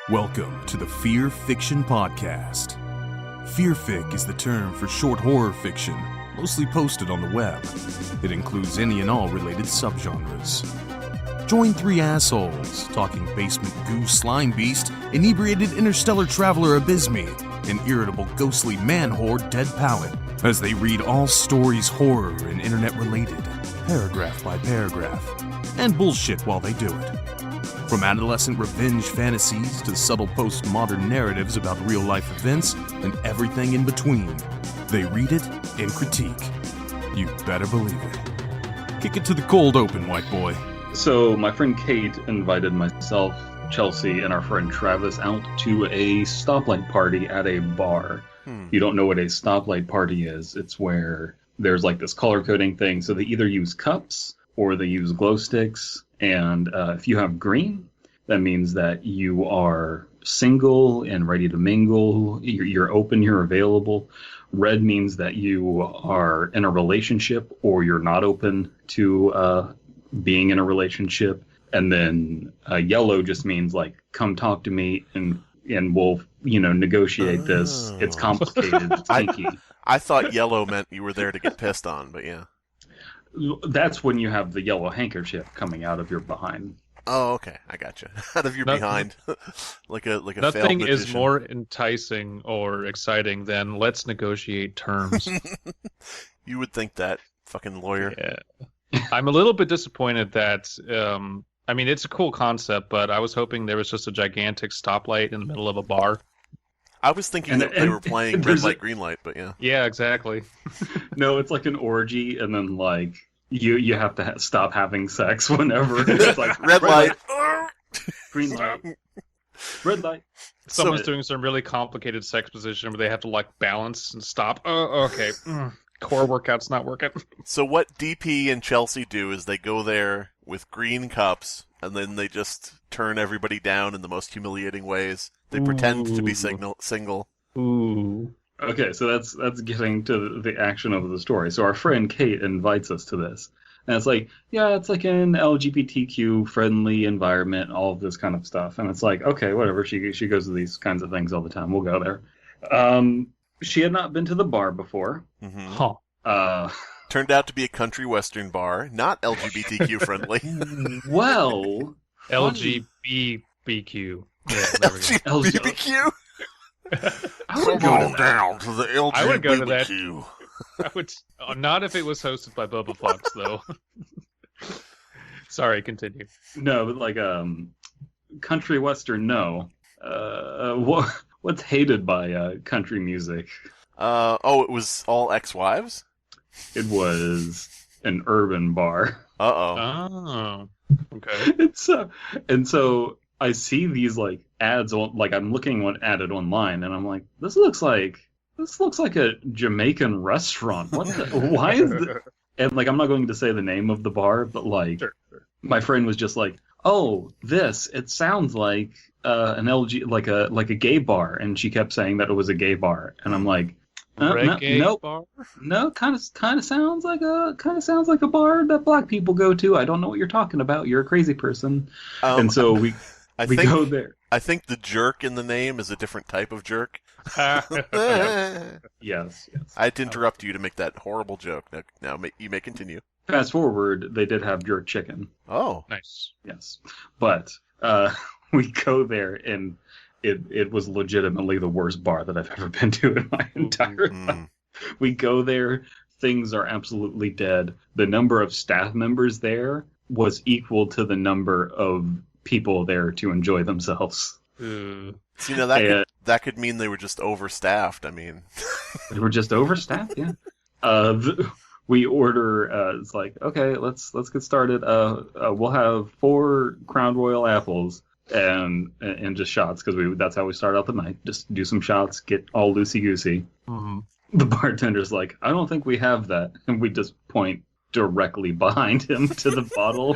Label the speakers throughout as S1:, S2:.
S1: Welcome to the Fearfic Podcast. Fearfic is the term for short horror fiction, mostly posted on the web. It includes any and all related subgenres. Join three assholes talking basement goo Slimebeast, inebriated interstellar traveler Abysmii, and irritable ghostly man horde Dead Palette, as they read all stories horror and internet related, paragraph by paragraph, and bullshit while they do it. From adolescent revenge fantasies to subtle postmodern narratives about real-life events and everything in between, they read it and critique. You better believe it. Kick it to the cold open, white boy.
S2: So my friend Kate invited myself, Chelsea, and our friend Travis out to a stoplight party at a bar. You don't know what a stoplight party is. It's where there's like this color coding thing. So they either use cups or they use glow sticks. And if you have green, that means that you are single and ready to mingle. You're open, you're available. Red means that you are in a relationship or you're not open to being in a relationship. And then yellow just means like, come talk to me and we'll, negotiate this. It's complicated. It's kinky.
S3: I thought yellow meant you were there to get pissed on, but yeah.
S2: That's when you have the yellow handkerchief coming out of your behind.
S3: Oh, okay. I gotcha. Out of your behind. like a
S4: Nothing
S3: failed
S4: is more enticing or exciting than let's negotiate terms.
S3: You would think that, fucking lawyer.
S4: Yeah. I'm a little bit disappointed that, it's a cool concept, but I was hoping there was just a gigantic stoplight in the middle of a bar.
S3: I was thinking that they were playing red light, green light, but yeah.
S4: Yeah, exactly.
S2: No, it's like an orgy, and then like you have to stop having sex whenever it's like
S3: red light,
S2: green light, red light.
S4: Someone's doing some really complicated sex position where they have to like balance and stop. Oh, okay. Core workout's not working.
S3: So what DP and Chelsea do is they go there with green cups, and then they just turn everybody down in the most humiliating ways. They pretend to be single.
S4: Ooh.
S2: Okay, so that's getting to the action of the story. So our friend Kate invites us to this. And it's like, yeah, it's like an LGBTQ friendly environment, all of this kind of stuff. And it's like, okay, whatever. She goes to these kinds of things all the time. We'll go there. She had not been to the bar before.
S3: Mm-hmm.
S4: Huh.
S3: Turned out to be a country western bar, not LGBTQ friendly.
S2: Well,
S4: LGBTQ. Yeah,
S3: LGBTQ?
S2: I would go
S3: down to the LGBTQ.
S4: I would go to that. I would not if it was hosted by Bubba Fox, though. Sorry, continue.
S2: No, but like country western, no. What's hated by country music?
S3: It was all ex-wives?
S2: It was an urban bar.
S3: Uh-oh.
S4: Oh, okay.
S2: And so I see these like ads on, like I'm looking at it online, and I'm like, this looks like a Jamaican restaurant. Why is it? And like, I'm not going to say the name of the bar, but like,
S4: Sure.
S2: My friend was just like, oh, it sounds like an LG, like a gay bar, and she kept saying that it was a gay bar, and I'm like, nope.
S4: Bar?
S2: No, kind of sounds like a bar that black people go to. I don't know what you're talking about. You're a crazy person. And so we go there.
S3: I think the jerk in the name is a different type of jerk.
S2: Yes.
S3: I had to interrupt you to make that horrible joke. Now you may continue.
S2: Fast forward, they did have jerk chicken.
S3: Oh,
S4: Nice.
S2: Yes, but we go there and it was legitimately the worst bar that I've ever been to in my entire life. We go there, things are absolutely dead. The number of staff members there was equal to the number of people there to enjoy themselves.
S3: So, that could mean they were just overstaffed. I mean,
S2: they were just overstaffed. Yeah. We order. It's like, okay, let's get started. We'll have 4 Crown Royal apples and just shots because that's how we start out the night. Just do some shots, get all loosey goosey.
S4: Mm-hmm.
S2: The bartender's like, I don't think we have that, and we just point directly behind him to the bottle.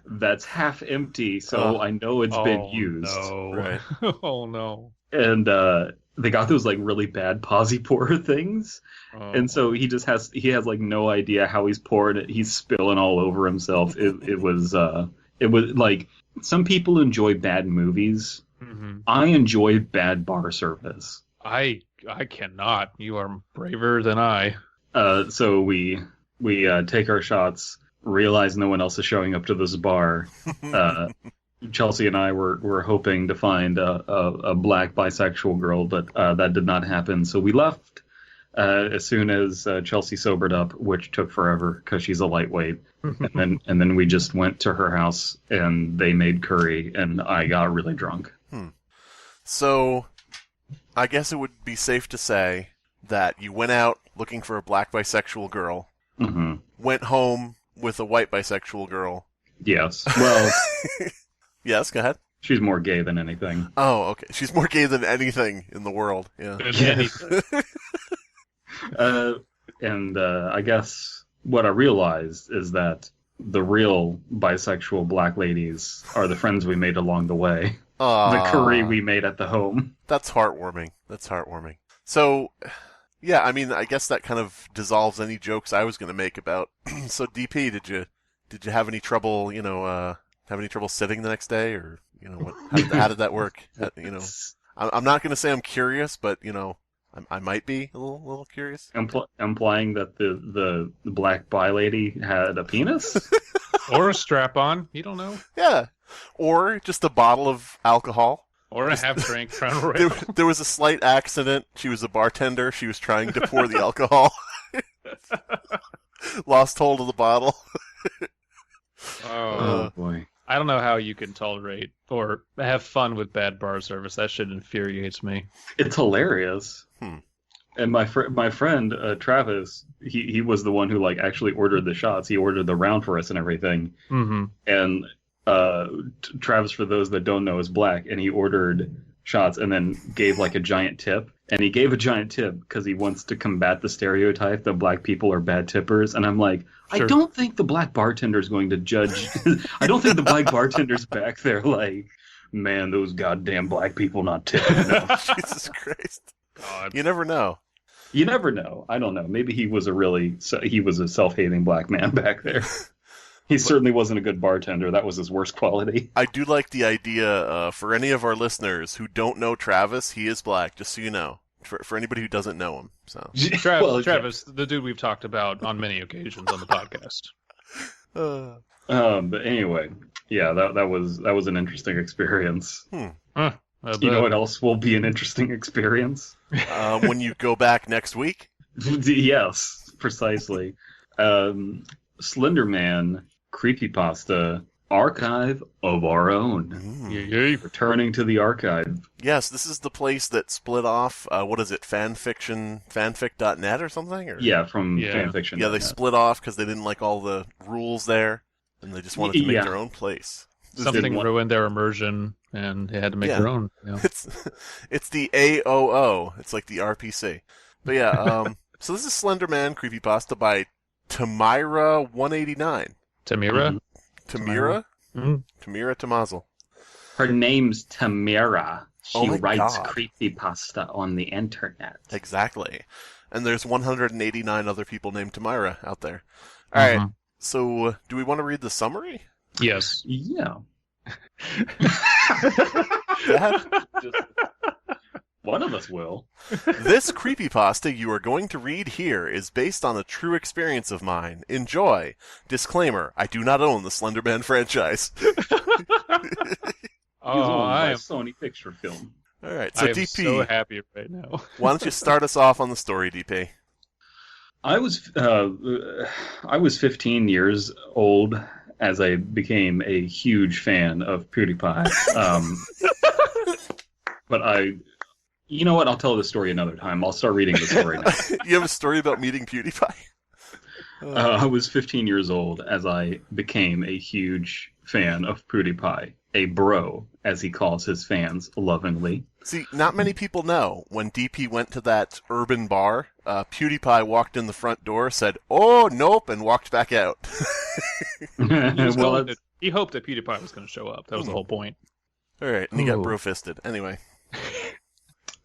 S2: That's half empty, so I know it's been used.
S4: No.
S3: Right.
S4: Oh no.
S2: And they got those like really bad posy pour things, and so he has like no idea how he's poured it. He's spilling all over himself. It was It was like, some people enjoy bad movies.
S4: Mm-hmm.
S2: I enjoy bad bar service.
S4: I cannot. You are braver than I.
S2: So we take our shots, realize no one else is showing up to this bar. Chelsea and I were hoping to find a black bisexual girl, but that did not happen. So we left as soon as Chelsea sobered up, which took forever because she's a lightweight. and then we just went to her house and they made curry and I got really drunk.
S3: So I guess it would be safe to say that you went out looking for a black bisexual girl, went home with a white bisexual girl.
S2: Yes. Well,
S3: yes, go ahead.
S2: She's more gay than anything.
S3: Oh, okay. She's more gay than anything in the world. Yeah.
S2: And I guess what I realized is that the real bisexual black ladies are the friends we made along the way. The curry we made at the home.
S3: That's heartwarming. So, yeah, I mean, I guess that kind of dissolves any jokes I was going to make about. So, DP, did you have any trouble? Sitting the next day, or how did that work? I'm not going to say I'm curious, but I might be a little curious.
S2: Implying that the black bi lady had a penis?
S4: Or a strap-on. You don't know.
S3: Yeah. Or just a bottle of alcohol.
S4: Or a half-drink Crown Royal.
S3: There was a slight accident. She was a bartender. She was trying to pour the alcohol. Lost hold of the bottle.
S2: Oh, boy.
S4: I don't know how you can tolerate or have fun with bad bar service. That shit infuriates me.
S2: It's hilarious. And my friend Travis, he was the one who actually ordered the shots. He ordered the round for us and everything.
S4: Mm-hmm.
S2: And Travis, for those that don't know, is black, and he ordered shots and then gave a giant tip. And he gave a giant tip because he wants to combat the stereotype that black people are bad tippers. And I'm like, sure. I don't think the black bartender's going to judge. I don't think the black bartender's back there man, those goddamn black people not tipping enough.
S3: Jesus Christ.
S4: God.
S3: You never know.
S2: You never know. I don't know. Maybe he was a self-hating black man back there. He certainly wasn't a good bartender. That was his worst quality.
S3: I do like the idea, for any of our listeners who don't know Travis, he is black, just so you know. For anybody who doesn't know him. So
S4: Travis, the dude we've talked about on many occasions on the podcast.
S2: But anyway, yeah, that was an interesting experience. You know what else will be an interesting experience?
S3: When you go back next week?
S2: Yes, precisely. Slender Man, Creepypasta, Archive of Our Own. Returning to the archive.
S3: Yes, this is the place that split off, what is it, fanfic.net or something? Or?
S2: Yeah, from fanfiction.
S3: Yeah, they split off because they didn't like all the rules there, and they just wanted to make their own place.
S4: Something ruined their immersion, and they had to make their own. Yeah.
S3: It's the AOO. It's like the RPC. But yeah, so this is Slender Man Creepypasta by Tamira189.
S4: Tamira?
S3: Tamira?
S4: Mm-hmm.
S3: Tamira Tamazel.
S2: Her name's Tamira. She writes
S3: God.
S2: creepypasta on the internet.
S3: Exactly. And there's 189 other people named Tamira out there. All right. So, do we want to read the summary?
S4: Yes.
S2: Yeah. One of us will.
S3: This creepypasta you are going to read here is based on a true experience of mine. Enjoy. Disclaimer, I do not own the Slender Man franchise.
S2: I'm Sony picture film.
S3: All right, so
S4: I am
S3: DP,
S4: so happy right now.
S3: why don't you start us off on the story, DP?
S2: I was 15 years old as I became a huge fan of PewDiePie. But you know what? I'll tell the story another time. I'll start reading the story now.
S3: You have a story about meeting PewDiePie?
S2: I was 15 years old as I became a huge fan of PewDiePie. A bro, as he calls his fans lovingly.
S3: See, not many people know when DP went to that urban bar, PewDiePie walked in the front door, said, "Oh, nope," and walked back out.
S4: He hoped that PewDiePie was going to show up. That was the whole point.
S3: All right, and he got bro-fisted. Anyway.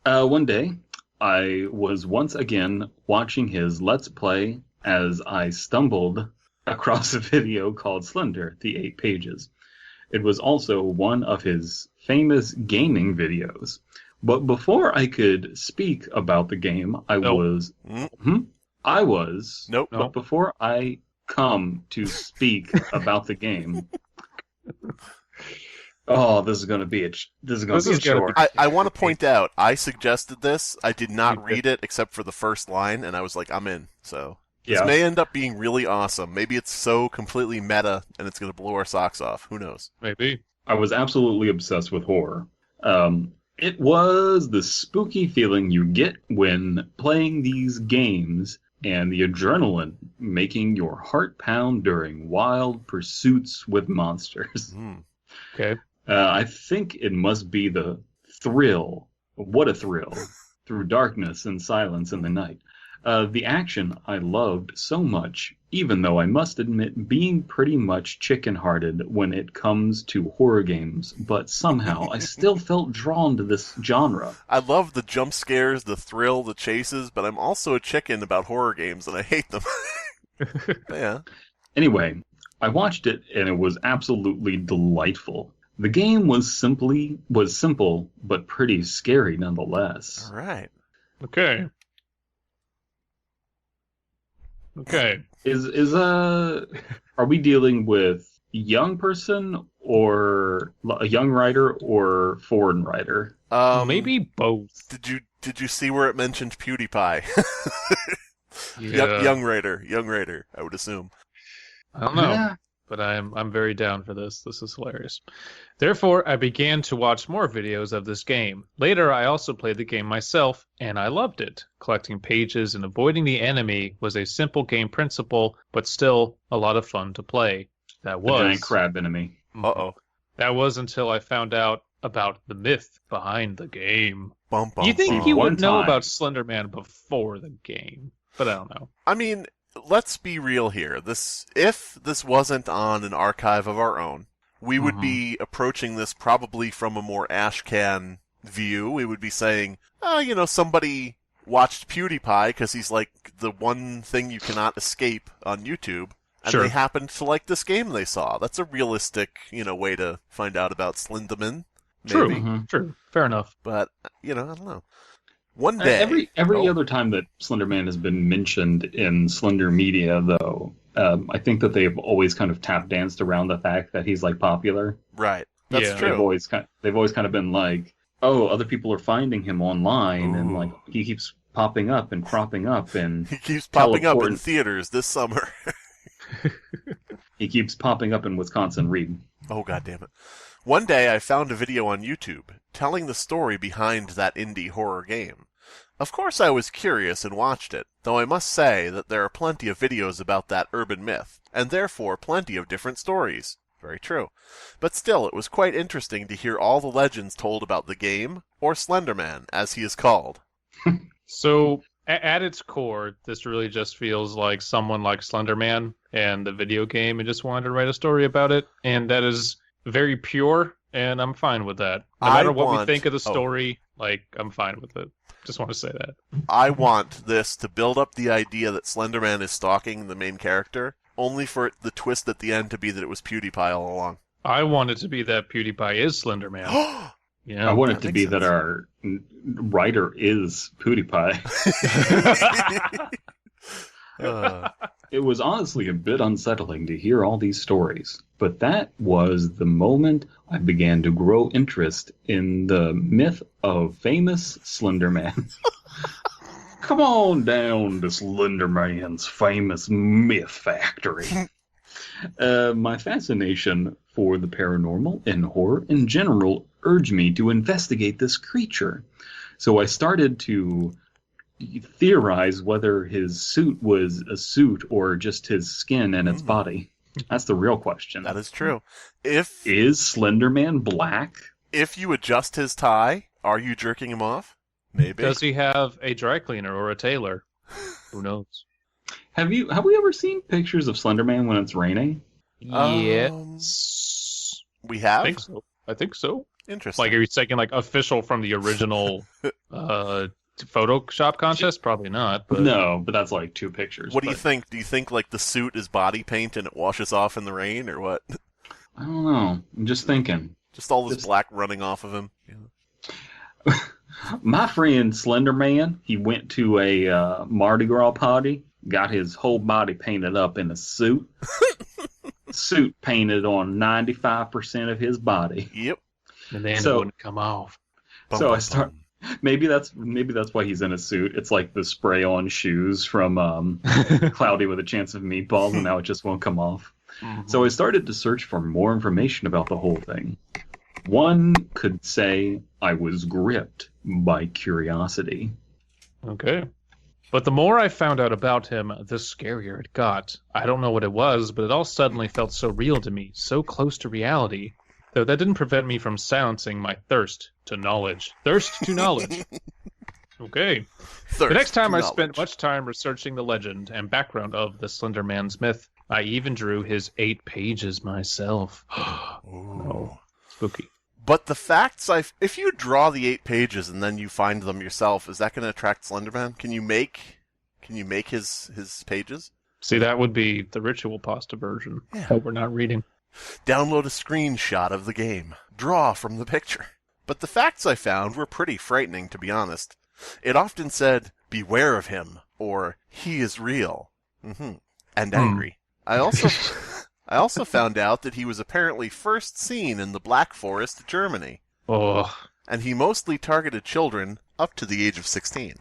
S2: One day, I was once again watching his Let's Play as I stumbled across a video called Slender, the 8 Pages. It was also one of his famous gaming videos. But before I could speak about the game, I was...
S3: Nope.
S2: But before I come to speak about the game... Oh, this is going to be a short.
S3: I want to point out, I suggested this. I did not read it except for the first line, and I was like, I'm in. So this may end up being really awesome. Maybe it's so completely meta, and it's going to blow our socks off. Who knows?
S4: Maybe.
S2: I was absolutely obsessed with horror. It was the spooky feeling you get when playing these games and the adrenaline making your heart pound during wild pursuits with monsters.
S4: Okay.
S2: I think it must be the thrill. What a thrill. Through darkness and silence in the night. The action I loved so much, even though I must admit being pretty much chicken-hearted when it comes to horror games, but somehow I still felt drawn to this genre.
S3: I love the jump scares, the thrill, the chases, but I'm also a chicken about horror games, and I hate them. Yeah.
S2: Anyway, I watched it, and it was absolutely delightful. The game was simple, but pretty scary nonetheless.
S3: All right.
S4: Okay.
S2: Are we dealing with young person or a young writer or foreign writer?
S4: Maybe both.
S3: Did you see where it mentioned PewDiePie?
S4: Yeah.
S3: Young writer, I would assume.
S4: I don't know.
S2: Yeah.
S4: But I'm very down for this. This is hilarious. Therefore, I began to watch more videos of this game. Later, I also played the game myself, and I loved it. Collecting pages and avoiding the enemy was a simple game principle, but still a lot of fun to play. That was...
S2: A giant crab enemy.
S3: Uh-oh.
S4: That was until I found out about the myth behind the game.
S3: Bum, bum,
S4: You think
S3: bum.
S4: he
S2: One
S4: would know
S2: time.
S4: about Slender Man before the game, but I don't know.
S3: I mean, let's be real here. If this wasn't on an archive of our own, we would be approaching this probably from a more ashcan view. We would be saying, somebody watched PewDiePie because he's like the one thing you cannot escape on YouTube, and
S4: Sure.
S3: they happened to like this game they saw. That's a realistic, way to find out about Slenderman.
S4: True,
S3: Maybe.
S4: true. Fair enough.
S3: But, I don't know. One day...
S2: Every other time that Slender Man has been mentioned in Slender media, though, I think that they've always kind of tap danced around the fact that he's like popular.
S3: Right. That's
S4: Yeah.
S3: true.
S2: They've always kind of been like, oh, other people are finding him online, and like he keeps popping up and cropping up, and
S3: He keeps popping up in
S2: teleporting.
S3: theaters this summer.
S2: He keeps popping up in Wisconsin. Read.
S3: Oh, God damn it. One day I found a video on YouTube telling the story behind that indie horror game. Of course I was curious and watched it, though I must say that there are plenty of videos about that urban myth, and therefore plenty of different stories. Very true. But still, it was quite interesting to hear all the legends told about the game, or Slenderman, as he is called.
S4: So, at its core, this really just feels like someone like Slender Man and the video game and just wanted to write a story about it. And that is very pure, and I'm fine with that. No matter what we think of the story, I'm fine with it. Just want to say that.
S3: I want this to build up the idea that Slenderman is stalking the main character, only for the twist at the end to be that it was PewDiePie all along.
S4: I want it to be that PewDiePie is Slender Man. Yeah,
S2: I want it
S3: that
S2: to
S3: makes
S2: be that
S3: sense.
S2: our writer is PewDiePie. It was honestly a bit unsettling to hear all these stories, but that was the moment I began to grow interest in the myth of famous Slender Man. Come on down to Slender Man's famous myth factory. My fascination for the paranormal and horror in general urged me to investigate this creature. So I started to theorize whether his suit was a suit or just his skin and its body. That's the real question.
S3: That is true.
S2: Is Slender Man black?
S3: If you adjust his tie, are you jerking him off? Maybe.
S4: Does he have a dry cleaner or a tailor? Who knows?
S2: Have we ever seen pictures of Slender Man when it's raining?
S4: Yes.
S3: We have?
S4: I think so.
S3: Interesting.
S4: Like, are you taking official from the original Photoshop contest? Probably not. But
S2: No, but that's like two pictures.
S3: What do you
S2: but
S3: think? Do you think the suit is body paint and it washes off in the rain, or what?
S2: I don't know. I'm just thinking.
S3: Just all this black running off of him. Yeah.
S2: My friend Slender Man, he went to a Mardi Gras party, got his whole body painted up in a suit. Suit painted on 95% of his body.
S3: Yep.
S4: And then it wouldn't come off.
S2: So I start. Maybe that's why he's in a suit. It's like the spray-on shoes from Cloudy with a Chance of Meatballs, and now it just won't come off. Mm-hmm. So I started to search for more information about the whole thing. One could say I was gripped by curiosity.
S4: Okay. But the more I found out about him, the scarier it got. I don't know what it was, but it all suddenly felt so real to me, so close to reality. Though that didn't prevent me from silencing my thirst to knowledge. Thirst to knowledge. Okay. The next time I spent much time researching the legend and background of the Slender Man's myth. I even drew his 8 pages myself. Oh, spooky.
S3: But the facts, if you draw the 8 pages and then you find them yourself, is that going to attract Slenderman? Can you make his pages?
S4: See, that would be the ritual pasta version that we're not reading.
S3: Download a screenshot of the game. Draw from the picture. But the facts I found were pretty frightening, to be honest. It often said, beware of him, or he is real. And angry. I also found out that he was apparently first seen in the Black Forest, Germany.
S4: Oh.
S3: And he mostly targeted children up to the age of 16.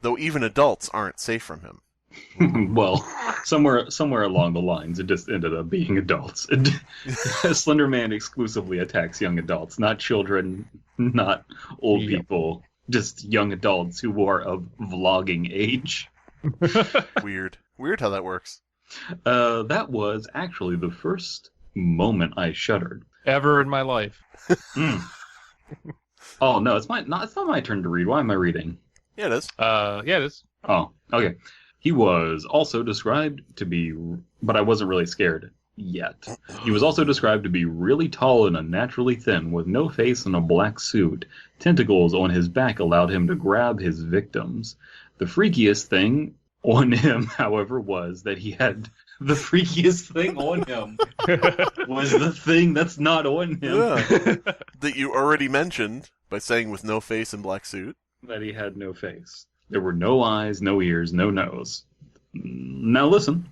S3: Though even adults aren't safe from him.
S2: Well, somewhere along the lines, it just ended up being adults. Slender Man exclusively attacks young adults, not children, not old people, just young adults who are of vlogging age.
S3: Weird how that works.
S2: That was actually the first moment I shuddered
S4: ever in my life.
S2: Oh no, it's not my turn to read. Why am I reading?
S3: Yeah, it is.
S4: It is.
S2: Oh, okay. He was also described to be, but I wasn't really scared yet. He was also described to be really tall and unnaturally thin, with no face and a black suit. Tentacles on his back allowed him to grab his victims. The freakiest thing on him, however, was that he had the freakiest thing on him was the thing that's not on him.
S3: Yeah. That you already mentioned by saying with no face and black suit.
S2: That he had no face. There were no eyes, no ears, no nose. Now listen,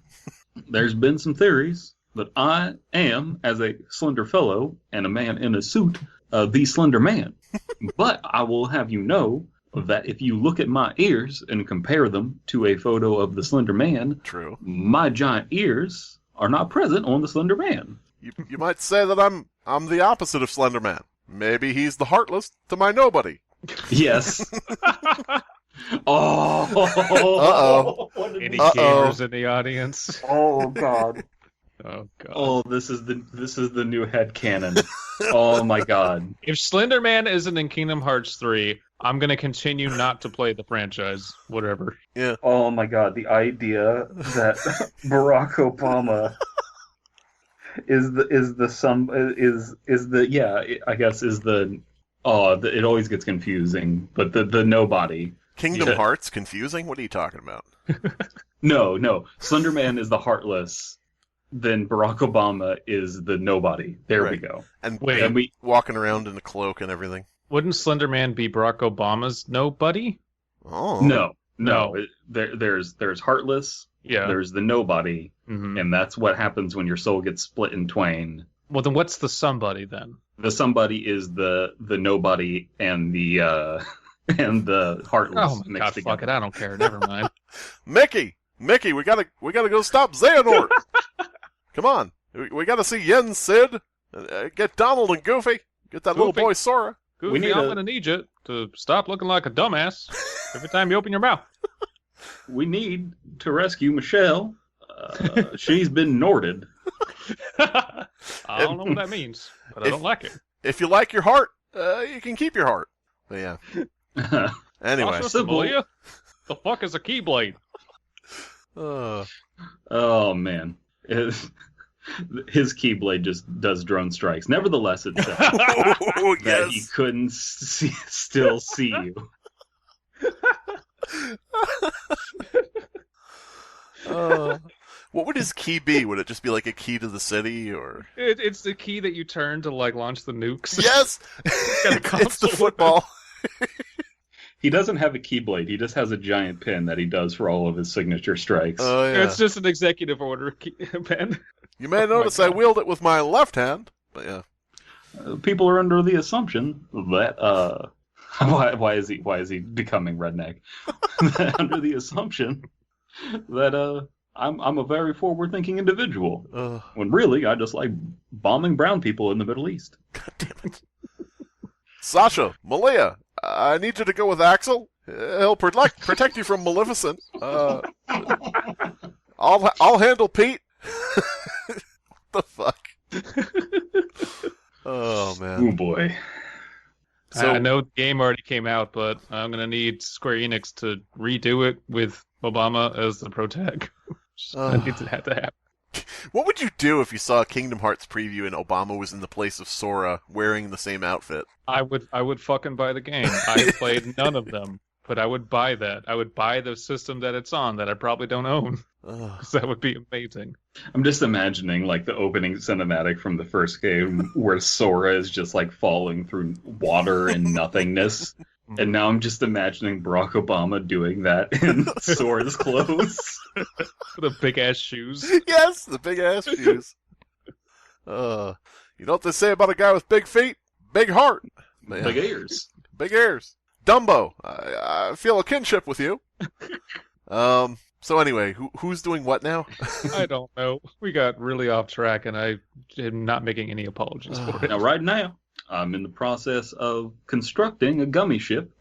S2: there's been some theories that I am, as a slender fellow and a man in a suit, the Slender Man. But I will have you know that if you look at my ears and compare them to a photo of the Slender Man,
S3: true,
S2: my giant ears are not present on the Slender Man.
S3: You might say that I'm the opposite of Slender Man. Maybe he's the heartless to my nobody.
S2: Yes. Oh.
S3: Uh-oh.
S4: Any gamers in the audience?
S2: Oh God.
S4: Oh God.
S2: Oh, this is the new headcanon. Oh my God.
S4: If Slender Man isn't in Kingdom Hearts 3, I'm gonna continue not to play the franchise. Whatever.
S3: Yeah.
S2: Oh my God, the idea that Barack Obama it always gets confusing, but the nobody.
S3: Kingdom Hearts confusing? What are you talking about?
S2: No. Slender Man is the heartless. Then Barack Obama is the nobody. There we go.
S3: And we walking around in a cloak and everything.
S4: Wouldn't Slender Man be Barack Obama's nobody?
S3: Oh.
S2: No. There's heartless.
S4: Yeah.
S2: There's the nobody, and that's what happens when your soul gets split in twain.
S4: Well, then what's the somebody then?
S2: The somebody is the nobody and the and the heartless.
S4: Oh my God! Together. Fuck it! I don't care. Never mind.
S3: Mickey, we gotta go stop Xehanort. Come on, we gotta see Yen Sid. Get Donald and Goofy. Get that little boy Sora.
S4: Goofy, I'm gonna need you to stop looking like a dumbass every time you open your mouth.
S2: We need to rescue Michelle. She's been Norted.
S4: I don't know what that means, but I don't like it.
S3: If you like your heart, you can keep your heart. But yeah. Anyway.
S4: The fuck is a Keyblade?
S2: Oh, man. His Keyblade just does drone strikes. Nevertheless, it says that he couldn't still see you.
S3: What would his key be? Would it just be like a key to the city, or?
S4: It's the key that you turn to like launch the nukes.
S3: Yes, it's the football.
S2: He doesn't have a keyblade. He just has a giant pin that he does for all of his signature strikes.
S3: Oh yeah.
S4: It's just an executive order pen.
S3: You may notice I wield it with my left hand, but yeah.
S2: People are under the assumption that why is he becoming redneck? Under the assumption that I'm a very forward-thinking individual, when really I just like bombing brown people in the Middle East.
S3: God damn it. Sasha, Malia, I need you to go with Axel. He'll protect you from Maleficent. I'll handle Pete. The fuck? Oh man.
S2: Oh boy.
S4: So, I know the game already came out, but I'm gonna need Square Enix to redo it with Obama as the protag. I need to have to happen.
S3: What would you do if you saw a Kingdom Hearts preview and Obama was in the place of Sora wearing the same outfit?
S4: I would fucking buy the game. I played none of them, but I would buy that. I would buy the system that it's on that I probably don't own. Because that would be amazing.
S2: I'm just imagining like the opening cinematic from the first game where Sora is just like falling through water and nothingness. And now I'm just imagining Barack Obama doing that in Sora's clothes.
S4: The big ass shoes.
S3: Yes, the big ass shoes. You know what they say about a guy with big feet? Big heart. Man.
S2: Big ears.
S3: Big ears. Dumbo, I feel a kinship with you. So anyway, who's doing what now?
S4: I don't know. We got really off track, and I am not making any apologies for it.
S2: Now, right now, I'm in the process of constructing a gummy ship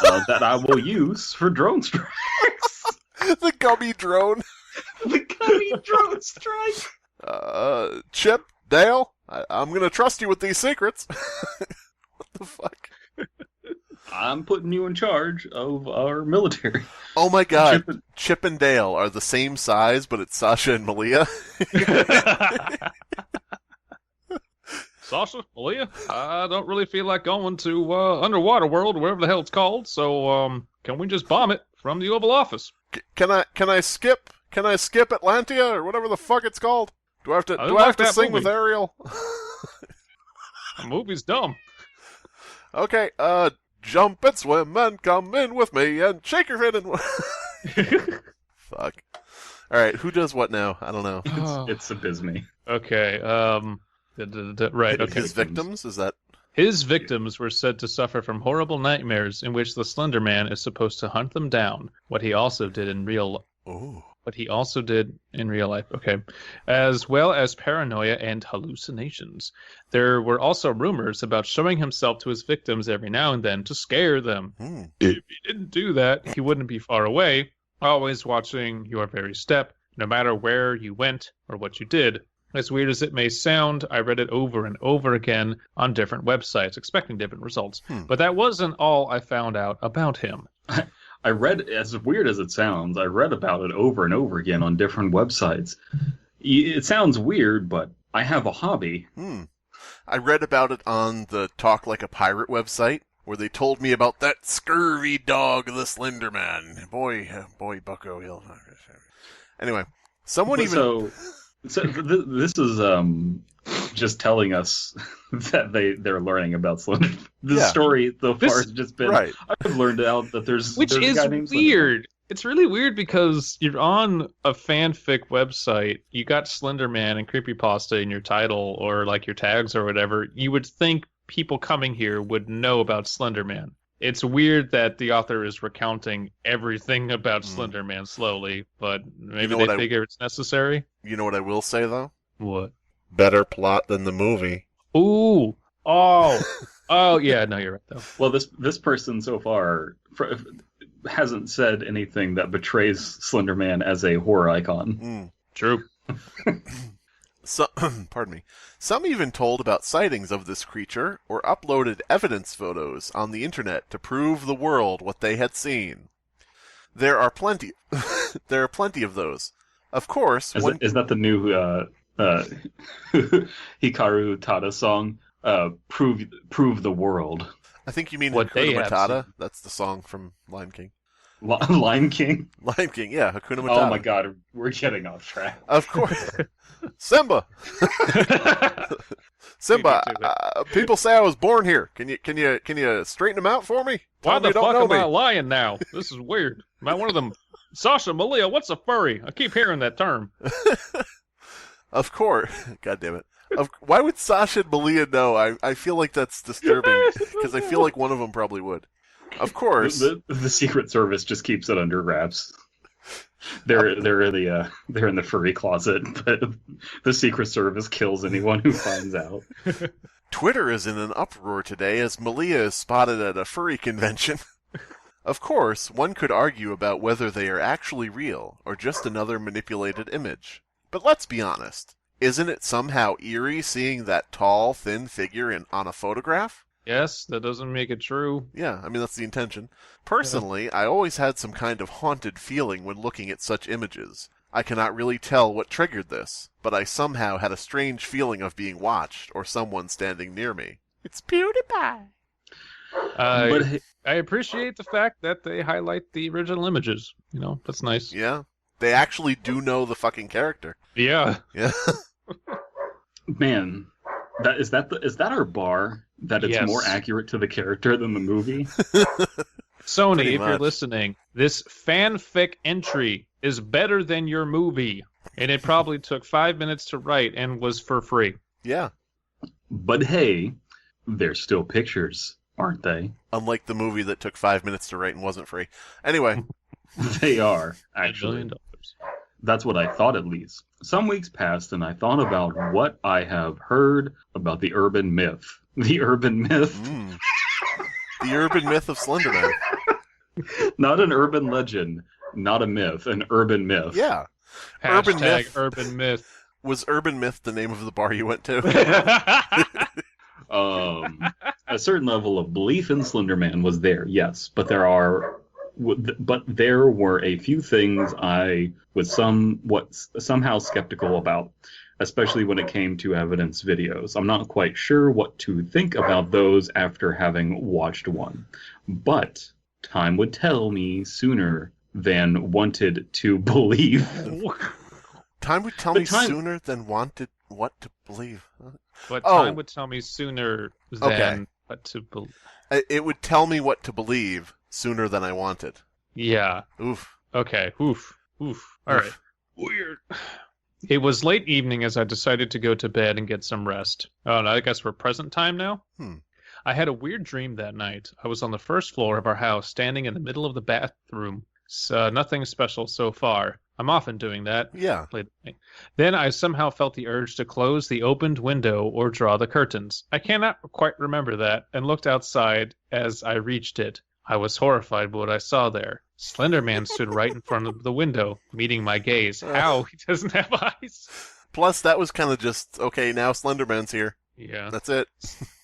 S2: that I will use for drone strikes.
S3: The gummy drone.
S2: The gummy drone strike.
S3: Chip, Dale, I'm going to trust you with these secrets. What the fuck?
S2: I'm putting you in charge of our military.
S3: Oh my god, Chip and Dale are the same size, but it's Sasha and Malia.
S4: Sasha, Malia, I don't really feel like going to Underwater World, wherever the hell it's called. So, can we just bomb it from the Oval Office?
S3: Can I skip Atlantia or whatever the fuck it's called? Do I have to sing with Ariel?
S4: The movie's dumb.
S3: Okay, jump and swim and come in with me and shake your fin and fuck. All right, who does what now? I don't know.
S2: It's Abysmii.
S4: Okay. Right. Okay.
S3: His victims, is that?
S4: His victims were said to suffer from horrible nightmares in which the Slender Man is supposed to hunt them down. What he also did in real life, okay, as well as paranoia and hallucinations. There were also rumors about showing himself to his victims every now and then to scare them. If he didn't do that, he wouldn't be far away, always watching your very step, no matter where you went or what you did. As weird as it may sound, I read it over and over again on different websites, expecting different results. But that wasn't all I found out about him.
S2: I read, as weird as it sounds, I read about it over and over again on different websites. It sounds weird, but I have a hobby.
S3: I read about it on the Talk Like a Pirate website, where they told me about that scurvy dog, the Slender Man. Boy, bucko, he'll... Anyway, someone even...
S2: So this is just telling us that they're learning about Slender. The story so far has just been I've learned out that there's a guy named
S4: weird. It's really weird because you're on a fanfic website. You got Slender Man and Creepypasta in your title or like your tags or whatever. You would think people coming here would know about Slender Man. It's weird that the author is recounting everything about Slender Man slowly, but maybe they figure it's necessary.
S3: You know what I will say, though?
S4: What?
S3: Better plot than the movie.
S4: Ooh. Oh, yeah, no, you're right, though.
S2: Well, this person so far hasn't said anything that betrays Slender Man as a horror icon.
S4: True.
S3: Pardon me. Some even told about sightings of this creature or uploaded evidence photos on the internet to prove the world what they had seen. There are plenty of those. Of course,
S2: is that the new Hikaru Tada song? Prove the world.
S3: I think you mean
S4: what
S3: Hakuna
S4: they have
S3: Matata.
S4: seen.
S3: That's the song from Lion King.
S2: Lion King?
S3: Lion King, yeah, Hakuna Matata.
S2: Oh my god, we're getting off track.
S3: Of course. Simba! Simba, people say I was born here. Can you straighten them out for me?
S4: Why the
S3: you don't
S4: fuck
S3: know
S4: am I
S3: me.
S4: a lion now? This is weird. Am I one of them? Sasha, Malia, what's a furry? I keep hearing that term.
S3: Of course. God damn it. Why would Sasha and Malia know? I feel like that's disturbing, because I feel like one of them probably would. Of course.
S2: The Secret Service just keeps it under wraps. They're in the furry closet, but the Secret Service kills anyone who finds out.
S3: Twitter is in an uproar today as Malia is spotted at a furry convention. Of course, one could argue about whether they are actually real or just another manipulated image. But let's be honest. Isn't it somehow eerie seeing that tall, thin figure on a photograph?
S4: Yes, that doesn't make it true.
S3: Yeah, I mean, that's the intention. Personally, I always had some kind of haunted feeling when looking at such images. I cannot really tell what triggered this, but I somehow had a strange feeling of being watched or someone standing near me. It's PewDiePie!
S4: I appreciate the fact that they highlight the original images. You know, that's nice.
S3: Yeah. They actually do know the fucking character.
S4: Yeah.
S3: Yeah.
S2: Man, is that our bar? That it's more accurate to the character than the movie?
S4: Sony, if you're listening, this fanfic entry is better than your movie. And it probably took 5 minutes to write and was for free.
S3: Yeah.
S2: But hey, they're still pictures, aren't they?
S3: Unlike the movie that took 5 minutes to write and wasn't free. Anyway.
S2: They are, actually.
S4: $1 billion.
S2: That's what I thought, at least. Some weeks passed, and I thought about what I have heard about the urban myth. The urban myth?
S3: The urban myth of Slender Man.
S2: Not an urban legend, not a myth, an urban myth.
S3: Yeah.
S4: Urban myth. Urban myth.
S3: Was Urban Myth the name of the bar you went to?
S2: A certain level of belief in Slender Man was there, yes, but there were a few things I was somehow skeptical about, especially when it came to evidence videos. I'm not quite sure what to think about those after having watched one, but time would tell me sooner than wanted to believe.
S3: Time would tell me sooner than wanted what to believe.
S4: But time would tell me sooner than what to believe.
S3: It would tell me what to believe sooner than I wanted.
S4: Yeah.
S3: Oof.
S4: Okay. Oof. All right. Weird. It was late evening as I decided to go to bed and get some rest. Oh, no, I guess we're present time now? I had a weird dream that night. I was on the first floor of our house, standing in the middle of the bathroom. So, nothing special so far. I'm often doing that.
S3: Yeah.
S4: Then I somehow felt the urge to close the opened window or draw the curtains. I cannot quite remember that, and looked outside as I reached it. I was horrified by what I saw there. Slender Man stood right in front of the window, meeting my gaze. How? He doesn't have eyes.
S3: Plus, that was kind of just, okay, now Slender Man's here.
S4: Yeah.
S3: That's it.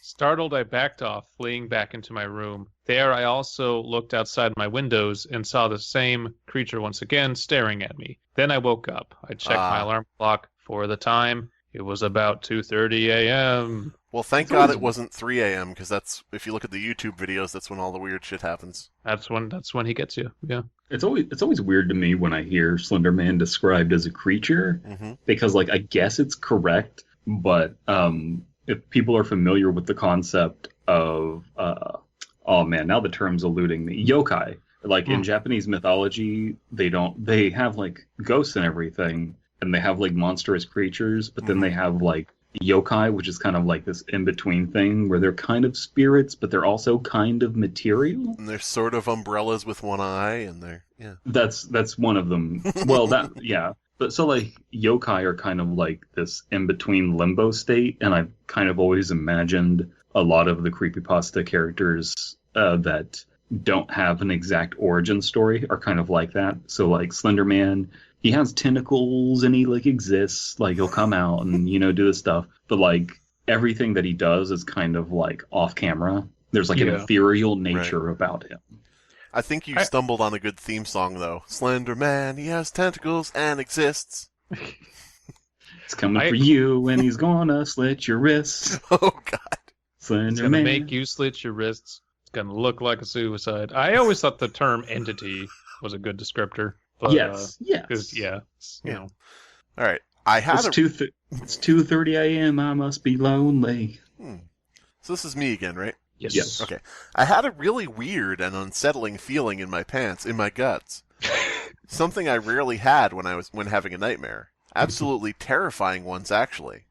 S4: Startled, I backed off, fleeing back into my room. There, I also looked outside my windows and saw the same creature once again staring at me. Then I woke up. I checked my alarm clock for the time. It was about 2:30 a.m.
S3: Well, thank God it wasn't 3 a.m. because that's, if you look at the YouTube videos, that's when all the weird shit happens.
S4: That's when he gets you. Yeah.
S2: It's always weird to me when I hear Slender Man described as a creature, because I guess it's correct, but if people are familiar with the concept of oh man, now the term's eluding me, yokai. In Japanese mythology, they have ghosts and everything, and they have monstrous creatures, but then they have yokai, which is kind of this in-between thing where they're kind of spirits, but they're also kind of material.
S3: And they're sort of umbrellas with one eye, and they're, yeah.
S2: That's one of them. Well, yeah. But so yokai are kind of this in-between limbo state, and I've kind of always imagined a lot of the creepypasta characters that don't have an exact origin story are kind of like that. So Slender Man, he has tentacles and he exists, he'll come out and do this stuff, but everything that he does is kind of off camera. There's an ethereal nature about him.
S3: I think you stumbled on a good theme song, though. Slender Man, he has tentacles and exists.
S2: He's coming for you, and he's gonna slit your wrists.
S3: Oh, God.
S2: Slender
S4: He's gonna
S2: Man.
S4: make you slit your wrists. It's gonna look like a suicide. I always thought the term entity was a good descripter. But,
S2: yes.
S4: Yeah.
S3: All right. I had
S2: It's 2:30 a.m. I must be lonely.
S3: So this is me again, right?
S4: Yes.
S3: Okay. I had a really weird and unsettling feeling in my pants, in my guts. Something I rarely had when having a nightmare. Absolutely terrifying ones, actually.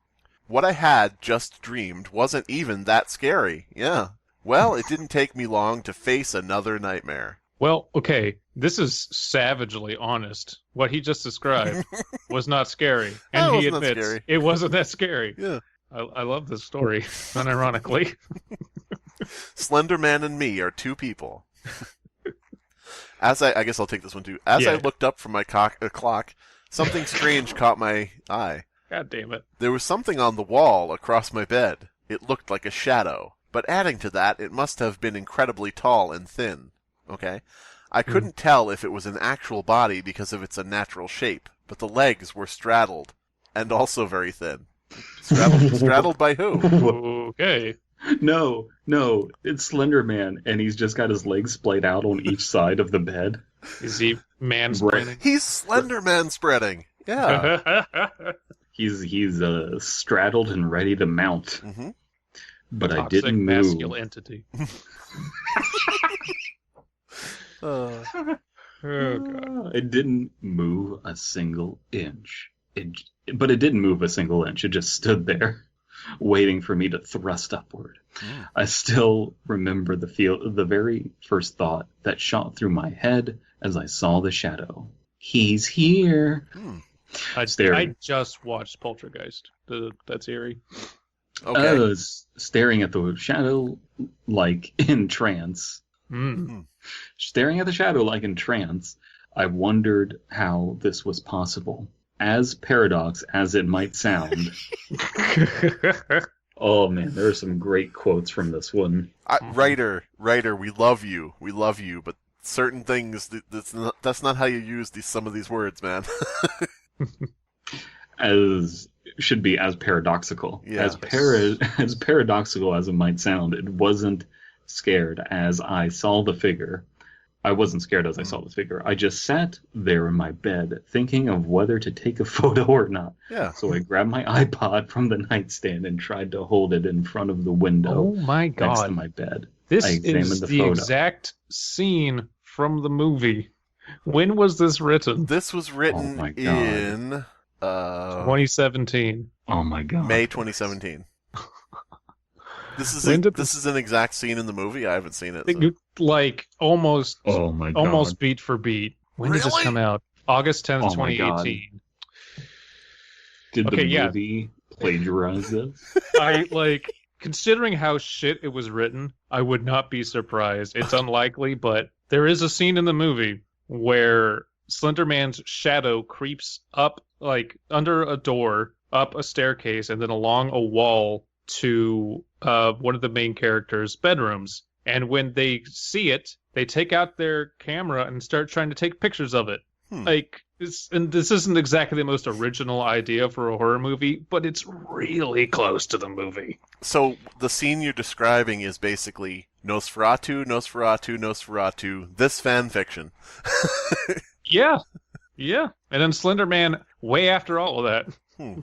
S3: What I had just dreamed wasn't even that scary. Yeah. Well, it didn't take me long to face another nightmare.
S4: Well, okay, this is savagely honest. What he just described was not scary. And he admits it wasn't that scary.
S3: Yeah.
S4: I love this story, unironically.
S3: Slender Man and me are two people. I guess I'll take this one too. As I looked up from my clock, something strange caught my eye.
S4: God damn it.
S3: There was something on the wall across my bed. It looked like a shadow. But adding to that, it must have been incredibly tall and thin. Okay? I couldn't tell if it was an actual body because of its unnatural shape, but the legs were straddled, and also very thin. Straddled by who?
S4: Okay.
S2: No, it's Slender Man, and he's just got his legs splayed out on each side of the bed.
S4: Is he mansplaining?
S3: He's Slender Man spreading. Yeah.
S2: He's straddled and ready to mount.
S3: Mm-hmm.
S2: But
S4: Toxic
S2: I didn't move.
S4: masculine entity. Oh, God.
S2: It didn't move a single inch. But it didn't move a single inch. It just stood there, waiting for me to thrust upward. I still remember the very first thought that shot through my head as I saw the shadow. He's here.
S4: I just watched Poltergeist. That's eerie.
S3: Okay.
S2: I was staring at the shadow like in trance. Staring at the shadow like in trance, I wondered how this was possible. As paradox as it might sound. Oh man, there are some great quotes from this one.
S3: Writer, we love you, but certain things, that's not how you use some of these words, man.
S2: Should be as paradoxical.
S3: Yeah.
S2: As paradoxical as it might sound, it wasn't scared as I saw the figure. I wasn't scared as I saw the figure. I just sat there in my bed thinking of whether to take a photo or not.
S3: Yeah.
S2: So I grabbed my iPod from the nightstand and tried to hold it in front of the window.
S4: Oh my God.
S2: Next to my bed.
S4: This
S2: I examined
S4: is
S2: the
S4: the
S2: photo.
S4: exact scene from the movie. When was this written?
S3: This was written in
S4: 2017.
S2: Oh my God.
S3: May 2017. This is an exact scene in the movie. I haven't seen it. So.
S4: Like almost.
S2: Oh my God.
S4: Almost beat for beat. When did this come out? August 10th, 2018.
S2: Did the movie plagiarize this?
S4: Considering how shit it was written, I would not be surprised. It's unlikely, but there is a scene in the movie where Slender Man's shadow creeps up, like, under a door, up a staircase, and then along a wall to one of the main characters' bedrooms. And when they see it, they take out their camera and start trying to take pictures of it. And this isn't exactly the most original idea for a horror movie, but it's really close to the movie.
S3: So the scene you're describing is basically Nosferatu, this fan fiction.
S4: Yeah. And then Slender Man way after all of that.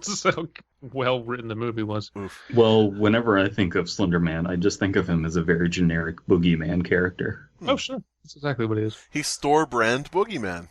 S4: So well written the movie was.
S3: Oof.
S2: Well, whenever I think of Slender Man, I just think of him as a very generic boogeyman character.
S4: Oh, sure. That's exactly what it is.
S3: He's store-brand boogeyman.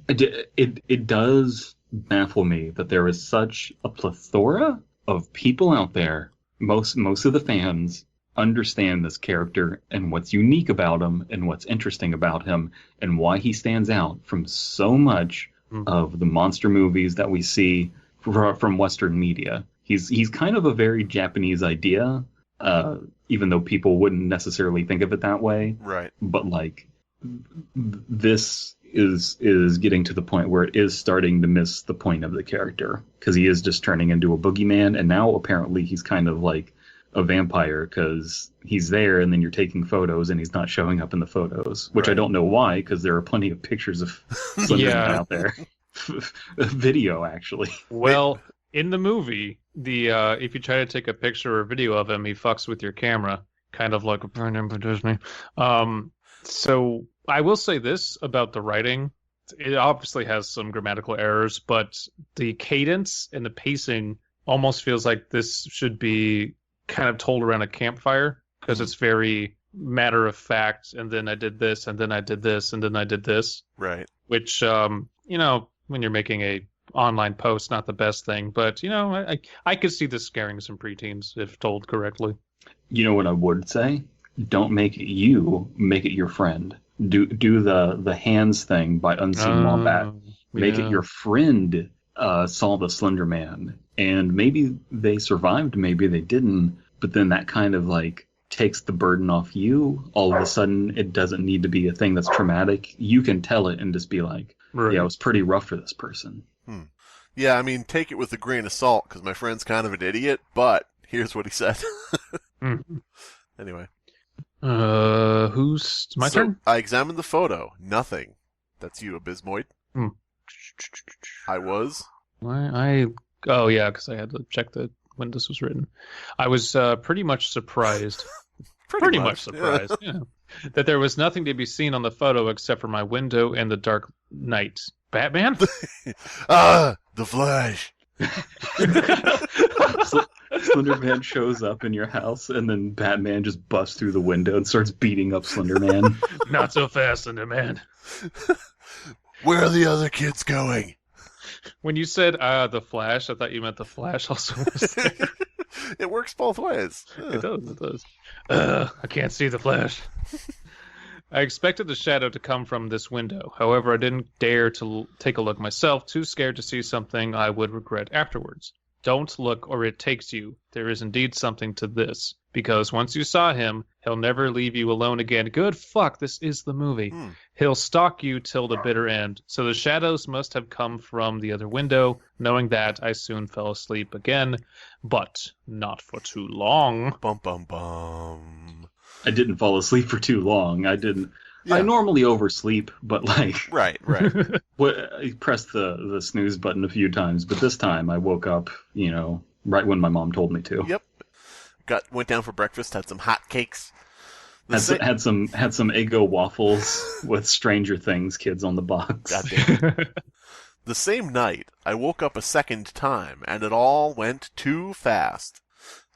S2: It does baffle me that there is such a plethora of people out there. Most of the fans understand this character and what's unique about him and what's interesting about him and why he stands out from so much of the monster movies that we see from Western media. He's kind of a very Japanese idea, even though people wouldn't necessarily think of it that way.
S3: Right.
S2: But like this is getting to the point where it is starting to miss the point of the character, because he is just turning into a boogeyman, and now apparently he's kind of like a vampire because he's there and then you're taking photos and he's not showing up in the photos, which I don't know why, because there are plenty of pictures of Slenderman out there. Video, actually.
S4: Well, in the movie, if you try to take a picture or video of him, he fucks with your camera, kind of like a Disney. So I will say this about the writing. It obviously has some grammatical errors, but the cadence and the pacing almost feels like this should be kind of told around a campfire, because it's very matter of fact, and then I did this, and then I did this, and then I did this.
S3: Right.
S4: Which, when you're making a online post, not the best thing, but, I could see this scaring some preteens if told correctly.
S2: You know what I would say? Don't make it you, make it your friend. Do the hands thing by Unseen Wombat. Make it your friend saw the Slender Man. And maybe they survived, maybe they didn't, but then that kind of like takes the burden off you. All of a sudden, it doesn't need to be a thing that's traumatic. You can tell it and just be like,
S4: Right.
S2: yeah, it was pretty rough for this person.
S3: Yeah, I mean, take it with a grain of salt, because my friend's kind of an idiot, but here's what he said. Anyway.
S4: Who's my turn?
S3: I examined the photo. Nothing. That's you, Abysmii. I was.
S4: Oh, yeah, because I had to check when this was written. I was pretty much surprised. Pretty much surprised. Yeah. That there was nothing to be seen on the photo except for my window and the dark night. Batman?
S3: The Flash.
S2: Slender Man shows up in your house, and then Batman just busts through the window and starts beating up Slender Man.
S4: Not so fast, Slender Man.
S3: Where are the other kids going?
S4: When you said the Flash, I thought you meant the Flash also was there.
S3: It works both ways. Yeah.
S4: It does. I can't see the Flash. I expected the shadow to come from this window. However, I didn't dare to take a look myself, too scared to see something I would regret afterwards. Don't look, or it takes you. There is indeed something to this. Because once you saw him, he'll never leave you alone again. Good fuck, this is the movie. He'll stalk you till the bitter end. So the shadows must have come from the other window. Knowing that, I soon fell asleep again. But not for too long.
S3: Bum, bum, bum.
S2: I didn't fall asleep for too long. I didn't.
S3: Yeah.
S2: I normally oversleep, but like...
S3: Right.
S2: I pressed the snooze button a few times, but this time I woke up, right when my mom told me to.
S3: Yep. Went down for breakfast, had some hot cakes.
S2: Had some Eggo waffles with Stranger Things kids on the box.
S3: Goddamn. The same night, I woke up a second time, and it all went too fast.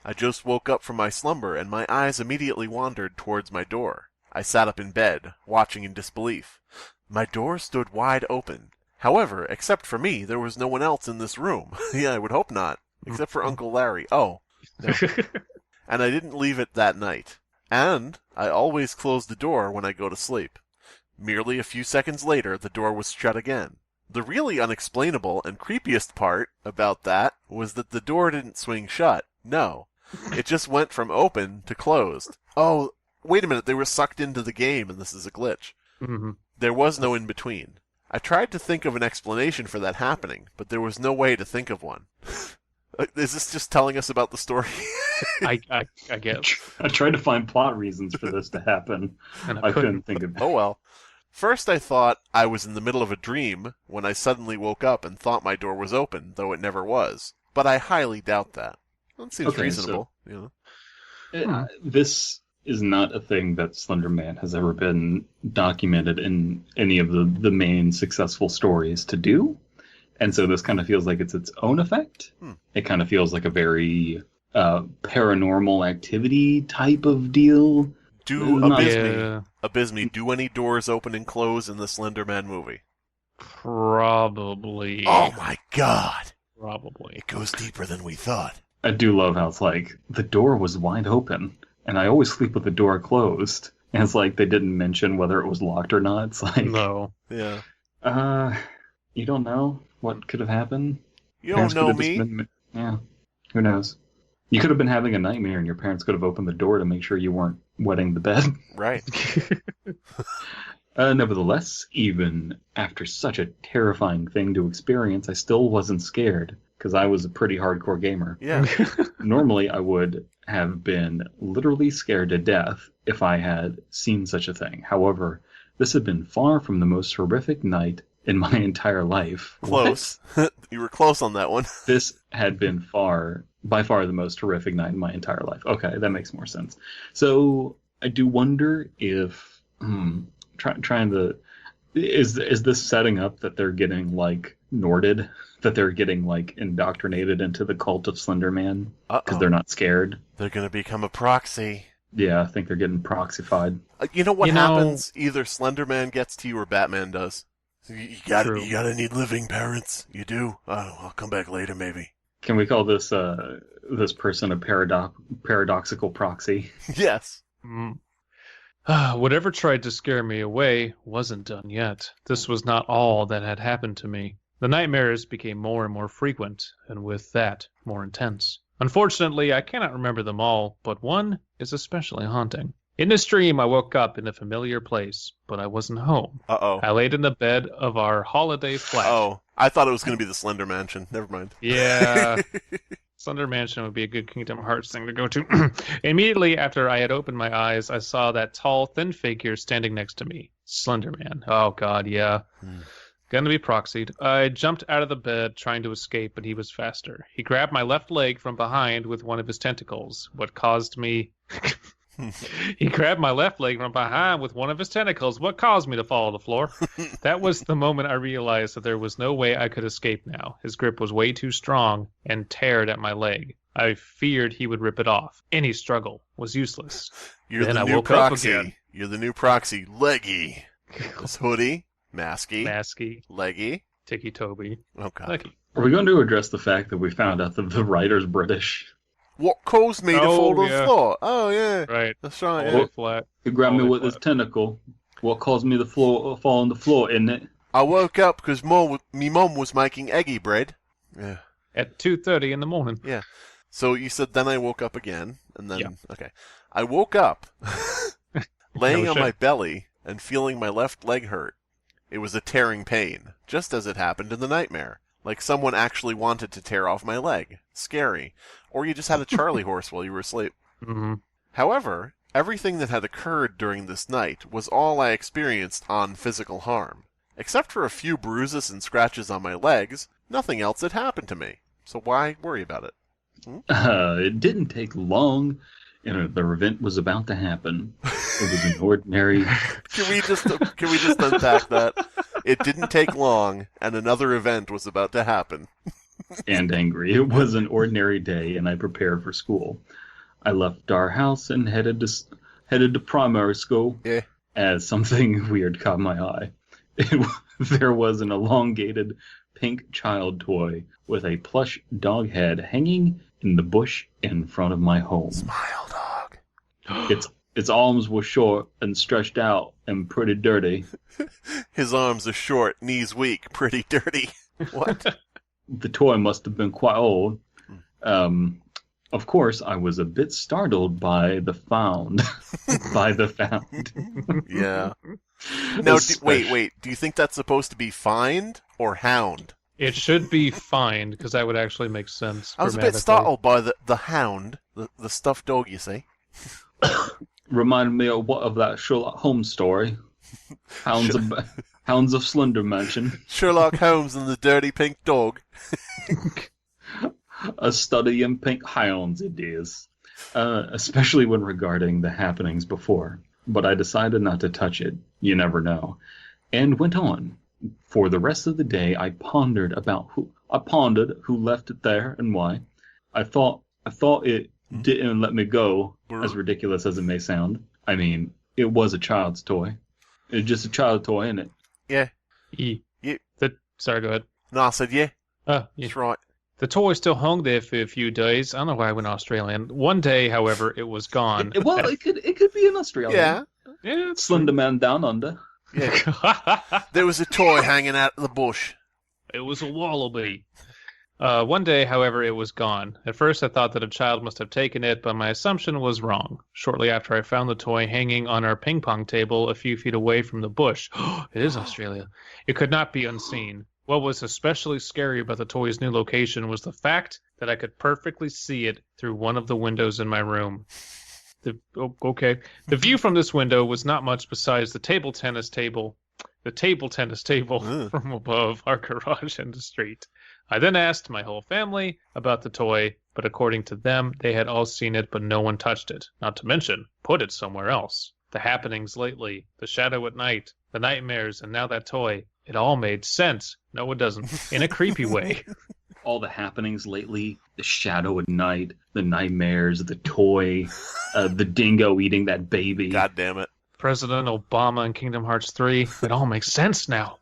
S3: I just woke up from my slumber, and my eyes immediately wandered towards my door. I sat up in bed, watching in disbelief. My door stood wide open. However, except for me, there was no one else in this room. Yeah, I would hope not. Except for Uncle Larry. Oh. No. And I didn't leave it that night. And I always close the door when I go to sleep. Merely a few seconds later, the door was shut again. The really unexplainable and creepiest part about that was that the door didn't swing shut. No. It just went from open to closed. Oh, wait a minute, they were sucked into the game and this is a glitch.
S4: Mm-hmm.
S3: There was no in-between. I tried to think of an explanation for that happening, but there was no way to think of one. Is this just telling us about the story?
S4: I guess.
S2: I tried to find plot reasons for this to happen.
S4: And
S2: I couldn't think of it.
S3: Oh well. First I thought I was in the middle of a dream when I suddenly woke up and thought my door was open, though it never was. But I highly doubt that. That seems reasonable.
S2: This is not a thing that Slender Man has ever been documented in any of the main successful stories to do. And so this kind of feels like it's its own effect. It kind of feels like a very paranormal activity type of deal.
S3: Abysmii, do any doors open and close in the Slender Man movie?
S4: Probably.
S3: Oh my god!
S4: Probably.
S3: It goes deeper than we thought.
S2: I do love how it's like, the door was wide open, and I always sleep with the door closed. And it's like, they didn't mention whether it was locked or not. It's like...
S4: No.
S3: Yeah.
S2: You don't know what could have happened?
S3: You don't know me?
S2: Yeah. Who knows? You could have been having a nightmare, and your parents could have opened the door to make sure you weren't wetting the bed.
S3: Right.
S2: Nevertheless, even after such a terrifying thing to experience, I still wasn't scared, because I was a pretty hardcore gamer.
S3: Yeah.
S2: Normally, I would have been literally scared to death if I had seen such a thing. However, this had been far from the most horrific night in my entire life.
S3: Close. You were close on that one.
S2: This had been by far the most horrific night in my entire life. Okay, that makes more sense. So I do wonder if trying to. Is this setting up that they're getting like Norded? That they're getting like indoctrinated into the cult of Slender Man because they're not scared?
S3: They're gonna become a proxy.
S2: Yeah, I think they're getting proxified.
S3: You know what happens? Either Slender Man gets to you or Batman does. You gotta need living parents. You do. I'll come back later, maybe.
S2: Can we call this this person a paradoxical proxy?
S3: Yes.
S4: Whatever tried to scare me away wasn't done yet. This was not all that had happened to me. The nightmares became more and more frequent, and with that, more intense. Unfortunately, I cannot remember them all, but one is especially haunting. In this dream, I woke up in a familiar place, but I wasn't home.
S3: Uh-oh.
S4: I laid in the bed of our holiday flat.
S3: Oh, I thought it was going to be the Slender Mansion. Never mind.
S4: Yeah. Slender Mansion would be a good Kingdom Hearts thing to go to. Immediately after I had opened my eyes, I saw that tall, thin figure standing next to me. Slender Man. Oh, God, yeah. Gonna be proxied. I jumped out of the bed, trying to escape, but he was faster. He grabbed my left leg from behind with one of his tentacles. He grabbed my left leg from behind with one of his tentacles. What caused me to fall on the floor? That was the moment I realized that there was no way I could escape now. His grip was way too strong and teared at my leg. I feared he would rip it off. Any struggle was useless.
S3: You're
S4: then
S3: the
S4: I
S3: new
S4: woke
S3: proxy.
S4: up again.
S3: You're the new proxy. Leggy. This hoodie. Masky. Leggy.
S4: Ticky Toby.
S3: Oh, God.
S4: Leggy.
S2: Are we going to address the fact that we found out that the writer's British?
S3: What caused me to fall to the floor? Oh, yeah.
S4: Right.
S3: That's right.
S4: All
S3: Yeah.
S4: flat.
S2: He grabbed me
S4: All
S2: with
S4: flat.
S2: his tentacle. What caused me to fall on the floor, isn't it?
S3: I woke up because me mum was making eggy bread. Yeah.
S4: At 2:30 in the morning.
S3: Yeah. So you said then I woke up again, and then...
S4: Yeah.
S3: Okay. I woke up laying
S4: No
S3: on
S4: shit.
S3: my belly and feeling my left leg hurt. It was a tearing pain, just as it happened in the nightmare. Like someone actually wanted to tear off my leg. Scary. Or you just had a Charlie horse while you were asleep.
S4: Mm-hmm.
S3: However, everything that had occurred during this night was all I experienced on physical harm. Except for a few bruises and scratches on my legs, nothing else had happened to me. So why worry about it?
S2: It didn't take long, and the event was about to happen. It was an ordinary...
S3: Can we just unpack that? It didn't take long, and another event was about to happen.
S2: and angry. It was an ordinary day, and I prepared for school. I left our house and headed to primary school.
S3: Yeah.
S2: As something weird caught my eye. There was an elongated pink child toy with a plush dog head hanging in the bush in front of my home.
S3: Smile, dog.
S2: Its arms were short and stretched out and pretty dirty.
S3: His arms are short, knees weak, pretty dirty. What?
S2: The toy must have been quite old. Of course, I was a bit startled by the found.
S3: Yeah. Now, wait. Do you think that's supposed to be find or hound?
S4: It should be find, because that would actually make sense.
S3: I was a bit startled by the hound, the stuffed dog, you see.
S2: Reminded me of that Sherlock Holmes story. Hounds of Slender Mansion.
S3: Sherlock Holmes and the dirty pink dog.
S2: A study in pink hounds, it is. Especially when regarding the happenings before. But I decided not to touch it. You never know. And went on. For the rest of the day, I pondered who left it there and why. I thought it didn't let me go, as ridiculous as it may sound. I mean, it was a child's toy. It's just a child's toy, isn't it?
S3: Yeah.
S4: Yeah. Sorry, go ahead.
S3: No, I said yeah.
S4: Yeah.
S3: That's right.
S4: The toy still hung there for a few days. I don't know why I went Australian. One day, however, it was gone.
S2: It could be in Australia.
S4: Yeah, it's
S2: Slender Man Down Under.
S3: Yeah. There was a toy hanging out of the bush.
S4: It was a wallaby. One day, however, it was gone. At first, I thought that a child must have taken it, but my assumption was wrong. Shortly after I found the toy hanging on our ping pong table a few feet away from the bush. It is Australia. It could not be unseen. What was especially scary about the toy's new location was the fact that I could perfectly see it through one of the windows in my room. The view from this window was not much besides the table tennis table from above our garage and the street. I then asked my whole family about the toy, but according to them, they had all seen it, but no one touched it. Not to mention, put it somewhere else. The happenings lately, the shadow at night, the nightmares, and now that toy. It all made sense. No, it doesn't. In a creepy way.
S2: All the happenings lately, the shadow at night, the nightmares, the toy, the dingo eating that baby.
S3: God damn it.
S4: President Obama and Kingdom Hearts 3. It all makes sense now.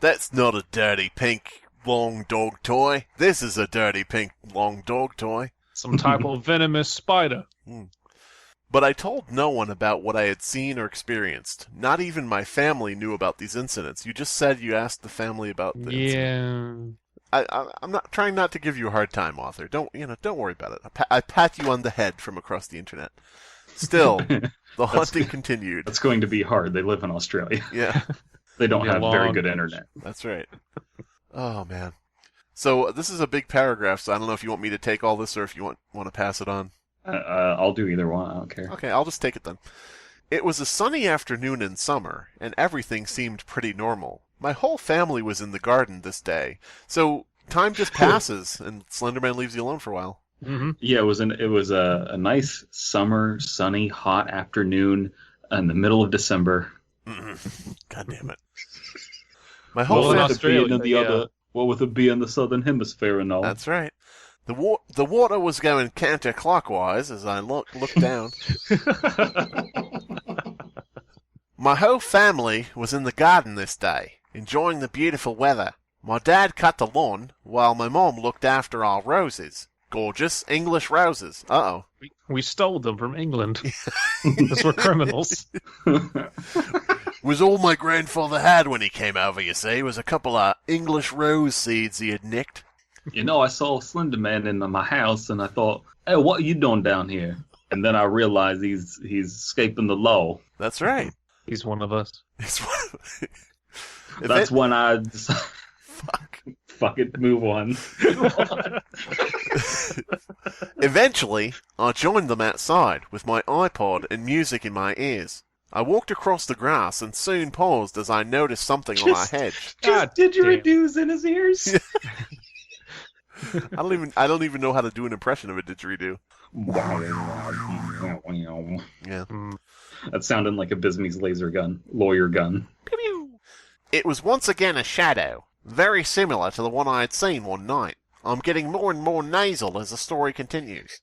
S3: That's not a dirty pink long dog toy. This is a dirty pink long dog toy.
S4: Some type of venomous spider.
S3: But I told no one about what I had seen or experienced. Not even my family knew about these incidents. You just said you asked the family about the incident. I'm not trying not to give you a hard time, author. Don't worry about it. I pat you on the head from across the internet. Still, the haunting continued.
S2: That's going to be hard. They live in Australia.
S3: Yeah.
S2: They don't have very good internet.
S3: That's right. Oh, man. So this is a big paragraph, so I don't know if you want me to take all this or if you want to pass it on.
S2: I'll do either one. I don't care.
S3: Okay, I'll just take it then. It was a sunny afternoon in summer, and everything seemed pretty normal. My whole family was in the garden this day, so time just passes, and Slenderman leaves you alone for a while.
S4: Mm-hmm.
S2: Yeah, it was a nice summer, sunny, hot afternoon in the middle of December.
S3: God damn it! My whole
S2: What
S3: family.
S2: with it being the southern hemisphere and all.
S3: That's right. The water was going counterclockwise as I looked down. My whole family was in the garden this day, enjoying the beautiful weather. My dad cut the lawn, while my mom looked after our roses. Gorgeous English roses. Uh-oh.
S4: We stole them from England. Because we're criminals.
S3: Was all my grandfather had when he came over, you see, was a couple of English rose seeds he had nicked.
S2: You know, I saw Slender Man in my house, and I thought, hey, what are you doing down here? And then I realized he's escaping the law.
S3: That's right.
S4: He's one of us.
S2: That's when I decided, fuck it, move on.
S3: Eventually, I joined them outside with my iPod and music in my ears. I walked across the grass and soon paused as I noticed something on our hedge.
S2: Just didgeridoos in his ears.
S3: I don't even know how to do an impression of a didgeridoo. Yeah.
S2: That sounded like Abysmii's lawyer gun.
S3: Pew pew. It was once again a shadow, very similar to the one I had seen one night. I'm getting more and more nasal as the story continues.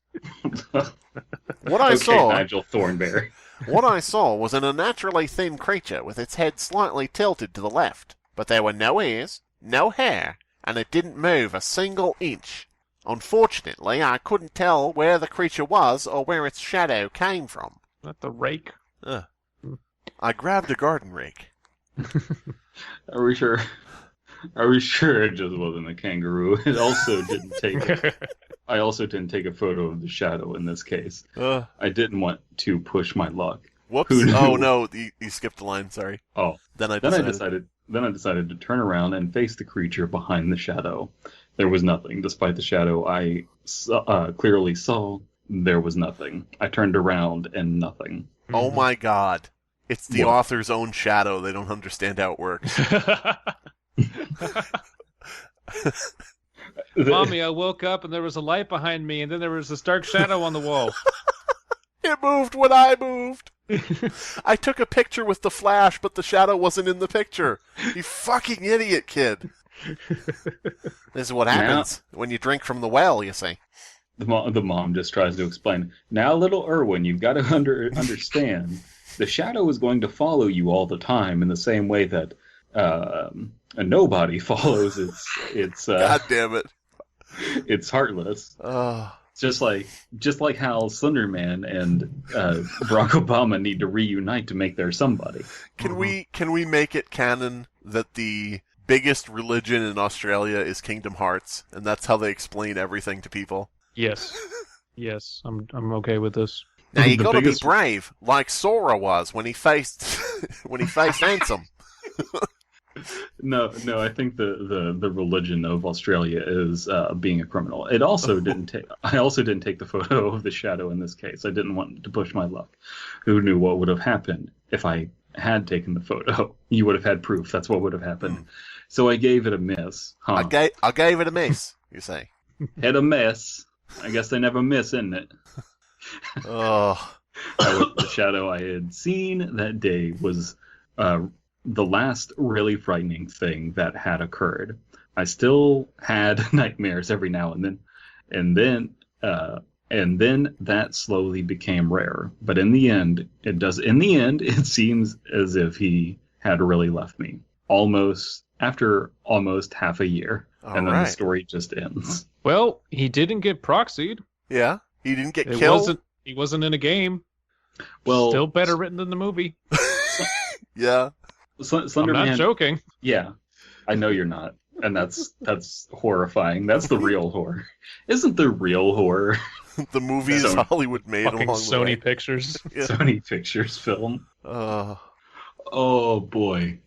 S3: What I saw,
S2: Nigel Thornberry.
S3: What I saw was an unnaturally thin creature with its head slightly tilted to the left, but there were no ears, no hair, and it didn't move a single inch. Unfortunately, I couldn't tell where the creature was or where its shadow came from.
S4: Not the rake.
S3: I grabbed a garden rake.
S2: Are we sure it just wasn't a kangaroo? It also didn't take I also didn't take a photo of the shadow in this case. I didn't want to push my luck.
S3: Whoops. Oh no, you skipped a line, sorry.
S2: Oh. Then I decided to turn around and face the creature behind the shadow. There was nothing. Despite the shadow I clearly saw, there was nothing. I turned around and nothing.
S3: Oh my god. It's the author's own shadow. They don't understand how it works.
S4: Mommy, I woke up and there was a light behind me and then there was this dark shadow on the wall.
S3: It moved when I moved. I took a picture with the flash, but the shadow wasn't in the picture. You fucking idiot, kid. This is what happens when you drink from the well, you see.
S2: The mom just tries to explain. Now, little Erwin, you've got to understand. The shadow is going to follow you all the time in the same way that a nobody follows its
S3: God damn it.
S2: It's heartless. Just like how Slender Man and Barack Obama need to reunite to make their somebody.
S3: Can we make it canon that the biggest religion in Australia is Kingdom Hearts, and that's how they explain everything to people?
S4: Yes. Yes, I'm okay with this.
S3: Now you gotta be brave, like Sora was when he faced Ansem.
S2: No, I think the religion of Australia is being a criminal. I also didn't take the photo of the shadow in this case. I didn't want to push my luck. Who knew what would have happened if I had taken the photo? You would have had proof. That's what would have happened. So I gave it a miss. Huh?
S3: I gave it a miss. You say?
S2: Had a miss. I guess they never miss, isn't it?
S3: Oh,
S2: The shadow I had seen that day was the last really frightening thing that had occurred. I still had nightmares every now and then, and then that slowly became rare. But in the end, it seems as if he had really left me after almost half a year, and then the story just ends.
S4: Well, he didn't get proxied.
S3: Yeah, he didn't get killed.
S4: He wasn't in a game.
S2: Well,
S4: still better written than the movie.
S2: Yeah,
S4: I'm not joking.
S2: Yeah, I know you're not, and that's horrifying. That's the real horror. Isn't the real horror
S3: the movies Hollywood made along the
S4: Sony
S3: way?
S4: Pictures?
S3: Yeah.
S2: Sony Pictures film. Oh boy.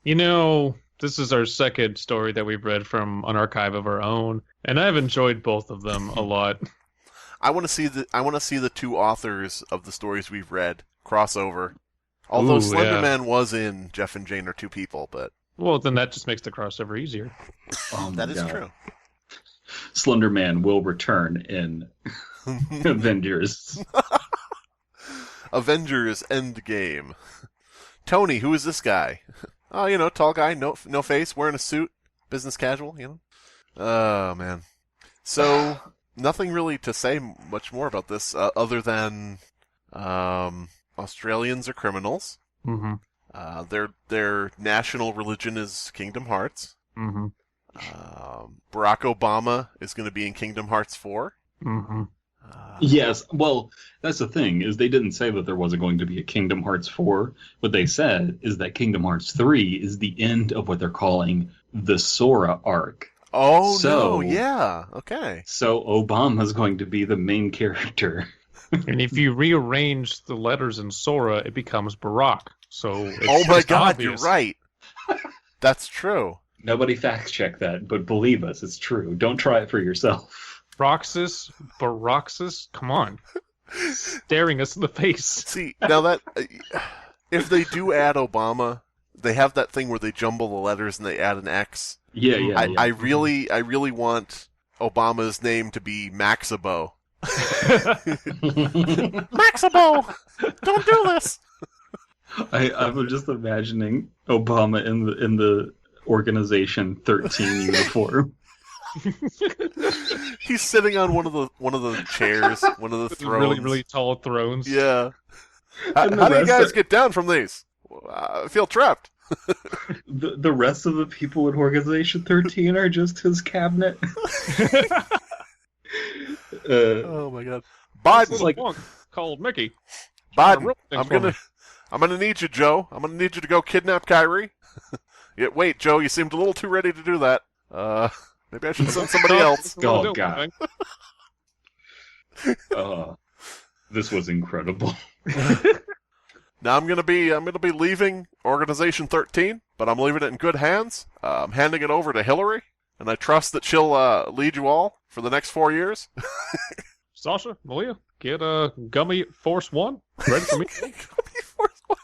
S4: You know, this is our second story that we've read from an archive of our own, and I've enjoyed both of them a lot.
S3: I want to see the two authors of the stories we've read crossover. Although Slender Man was in Jeff and Jane Are Two People, but
S4: well, then that just makes the crossover easier.
S3: That is true.
S2: Slender Man will return in Avengers.
S3: Avengers Endgame. Tony, who is this guy? Oh, tall guy, no face, wearing a suit, business casual, Oh, man. So, nothing really to say much more about this, other than Australians are criminals.
S4: Mm-hmm.
S3: Their national religion is Kingdom Hearts.
S4: Mm-hmm.
S3: Barack Obama is going to be in Kingdom Hearts 4.
S4: Mm-hmm.
S2: Yes, well, that's the thing, is they didn't say that there wasn't going to be a Kingdom Hearts 4. What they said is that Kingdom Hearts 3 is the end of what they're calling the Sora arc.
S3: Oh, no, yeah, okay.
S2: So Obama's going to be the main character.
S4: And if you rearrange the letters in Sora, it becomes Barack. So
S3: oh my God,
S4: obvious.
S3: You're right. That's true.
S2: Nobody fact-check that, but believe us, it's true. Don't try it for yourself.
S4: Baraxis, come on. Staring us in the face.
S3: See, now that, if they do add Obama, they have that thing where they jumble the letters and they add an X.
S2: Yeah.
S3: I really want Obama's name to be Maxabo. Maxabo! Don't do this!
S2: I'm just imagining Obama in the Organization 13 uniform.
S3: He's sitting on one of the chairs, one of the thrones.
S4: Really, really tall thrones.
S3: Yeah. How do you guys get down from these? I feel trapped.
S2: The rest of the people in Organization 13 are just his cabinet.
S3: Oh my God, Biden's
S4: like called Mickey.
S3: Biden, I'm gonna need you, Joe. I'm gonna need you to go kidnap Kyrie. Yeah, wait, Joe, you seemed a little too ready to do that. Maybe I should send somebody else.
S2: Oh God. This was incredible.
S3: Now I'm gonna be leaving Organization 13, but I'm leaving it in good hands. I'm handing it over to Hillary, and I trust that she'll lead you all for the next 4 years.
S4: Sasha, Malia, get Gummy Force 1 ready for me.
S3: Gummy Force 1.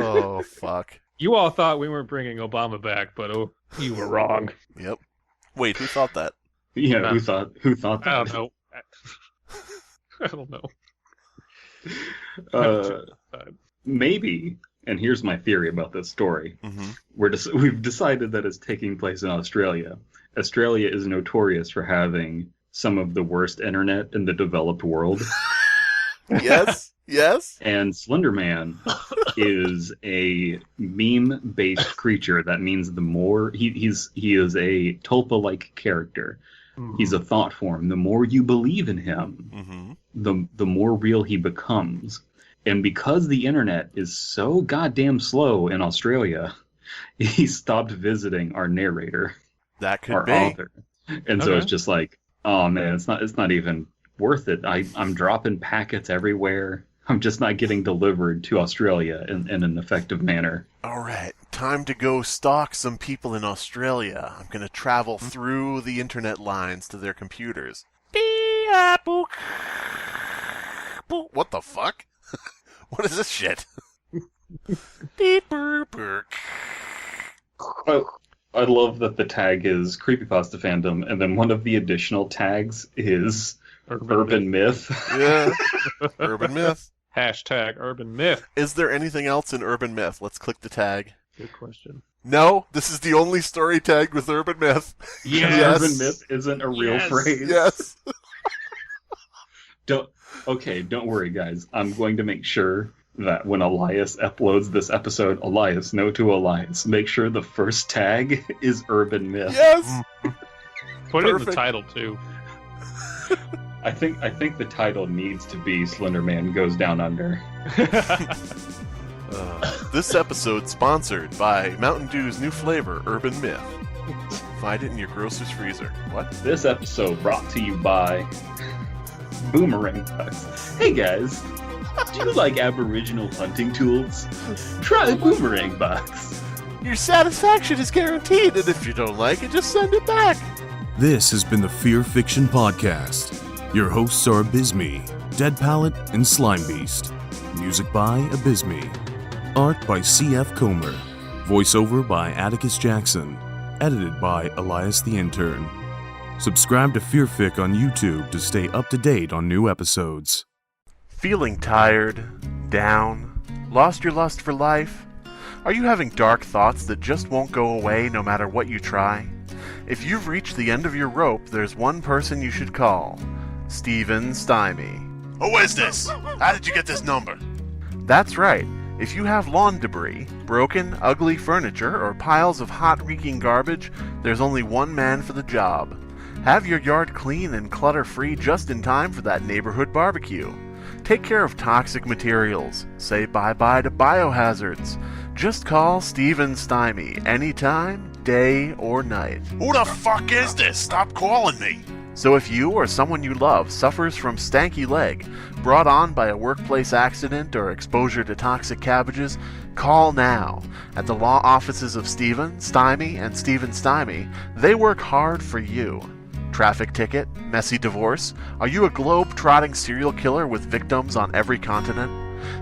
S3: Oh fuck!
S4: You all thought we weren't bringing Obama back, but you were wrong.
S3: Yep. Wait, who thought that?
S2: Yeah, who thought that?
S4: I don't know. I don't know.
S2: Maybe, and here's my theory about this story.
S3: Mm-hmm.
S2: We've decided that it's taking place in Australia. Australia is notorious for having some of the worst internet in the developed world.
S3: Yes.
S2: And Slender Man is a meme-based creature. That means the more he is a tulpa-like character. Mm-hmm. He's a thought form. The more you believe in him, the more real he becomes. And because the internet is so goddamn slow in Australia, he stopped visiting our narrator,
S3: that could
S2: our
S3: be
S2: author. And so it's just like, oh man, it's not even worth it. I'm dropping packets everywhere. I'm just not getting delivered to Australia in an effective manner.
S3: All right, time to go stalk some people in Australia. I'm going to travel through the internet lines to their computers. What the fuck? What is this shit?
S2: I love that the tag is Creepypasta fandom, and then one of the additional tags is Urban myth.
S3: Yeah. Urban myth.
S4: Hashtag urban myth.
S3: Is there anything else in urban myth? Let's click the tag.
S4: Good question.
S3: No, this is the only story tagged with urban myth.
S2: Yes. Urban myth isn't a real phrase.
S3: Yes.
S2: Don't worry, guys. I'm going to make sure that when Elias uploads this episode, Elias, make sure the first tag is urban myth.
S3: Yes.
S4: Put it in the title too.
S2: I think the title needs to be Slender Man Goes Down Under.
S3: This episode sponsored by Mountain Dew's new flavor, Urban Myth. Find it in your grocer's freezer. What?
S2: This episode brought to you by Boomerang Bucks. Hey guys, do you like Aboriginal hunting tools? Try Boomerang Bucks.
S3: Your satisfaction is guaranteed, and if you don't like it, just send it back.
S1: This has been the Fear Fiction Podcast. Your hosts are Abysmii, Dead Palette, and Slimebeast. Music by Abysmii. Art by C.F. Comer. Voiceover by Atticus Jackson. Edited by Elias the Intern. Subscribe to Fearfic on YouTube to stay up to date on new episodes.
S3: Feeling tired, down, lost your lust for life? Are you having dark thoughts that just won't go away no matter what you try? If you've reached the end of your rope, there's one person you should call. Steven Stymie.
S5: Who is this? How did you get this number?
S3: That's right. If you have lawn debris, broken, ugly furniture, or piles of hot-reeking garbage, there's only one man for the job. Have your yard clean and clutter-free just in time for that neighborhood barbecue. Take care of toxic materials. Say bye-bye to biohazards. Just call Steven Stymie anytime, day or night.
S5: Who the fuck is this? Stop calling me.
S3: So if you or someone you love suffers from stanky leg, brought on by a workplace accident or exposure to toxic cabbages, call now. At the law offices of Steven Stymie and Steven Stymie, they work hard for you. Traffic ticket? Messy divorce? Are you a globe-trotting serial killer with victims on every continent?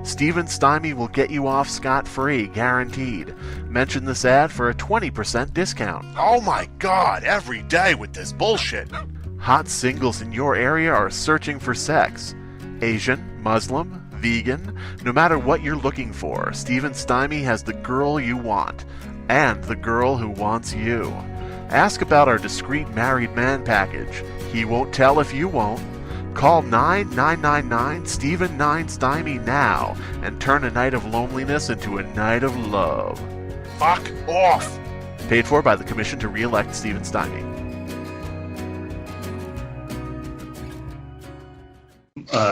S3: Steven Stymie will get you off scot-free, guaranteed. Mention this ad for a 20% discount.
S5: Oh my god, every day with this bullshit.
S3: Hot singles in your area are searching for sex. Asian, Muslim, vegan, no matter what you're looking for, Steven Stymie has the girl you want, and the girl who wants you. Ask about our discreet married man package. He won't tell if you won't. Call 9999 Steven 9 Stymie now and turn a night of loneliness into a night of love.
S5: Fuck off.
S3: Paid for by the Commission to Re-elect Steven Stymie.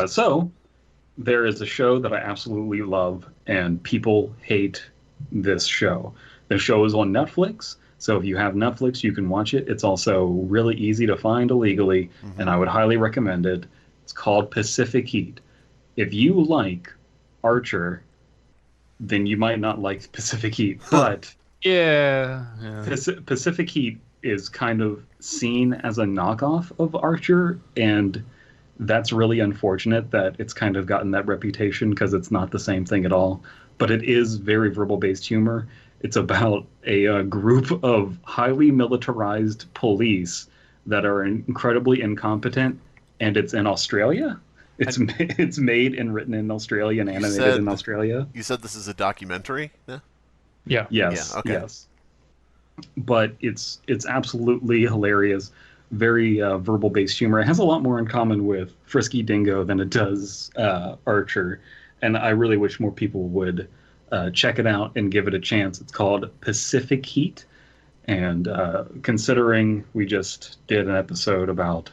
S2: So, there is a show that I absolutely love, and people hate this show. The show is on Netflix, so if you have Netflix, you can watch it. It's also really easy to find illegally, and I would highly recommend it. It's called Pacific Heat. If you like Archer, then you might not like Pacific Heat, but
S4: Yeah.
S2: Pacific Heat is kind of seen as a knockoff of Archer, and that's really unfortunate that it's kind of gotten that reputation because it's not the same thing at all. But it is very verbal-based humor. It's about a group of highly militarized police that are incredibly incompetent, and it's in Australia. It's made and written in Australia and animated in Australia.
S3: You said this is a documentary? Yeah.
S4: Yeah.
S2: Yes.
S3: Yeah, okay.
S2: Yes. But it's absolutely hilarious. Very verbal-based humor. It has a lot more in common with Frisky Dingo than it does Archer, and I really wish more people would check it out and give it a chance. It's called Pacific Heat, and considering we just did an episode about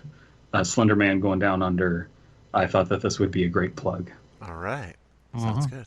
S2: Slender Man going down under, I thought that this would be a great plug.
S3: All right. Sounds good.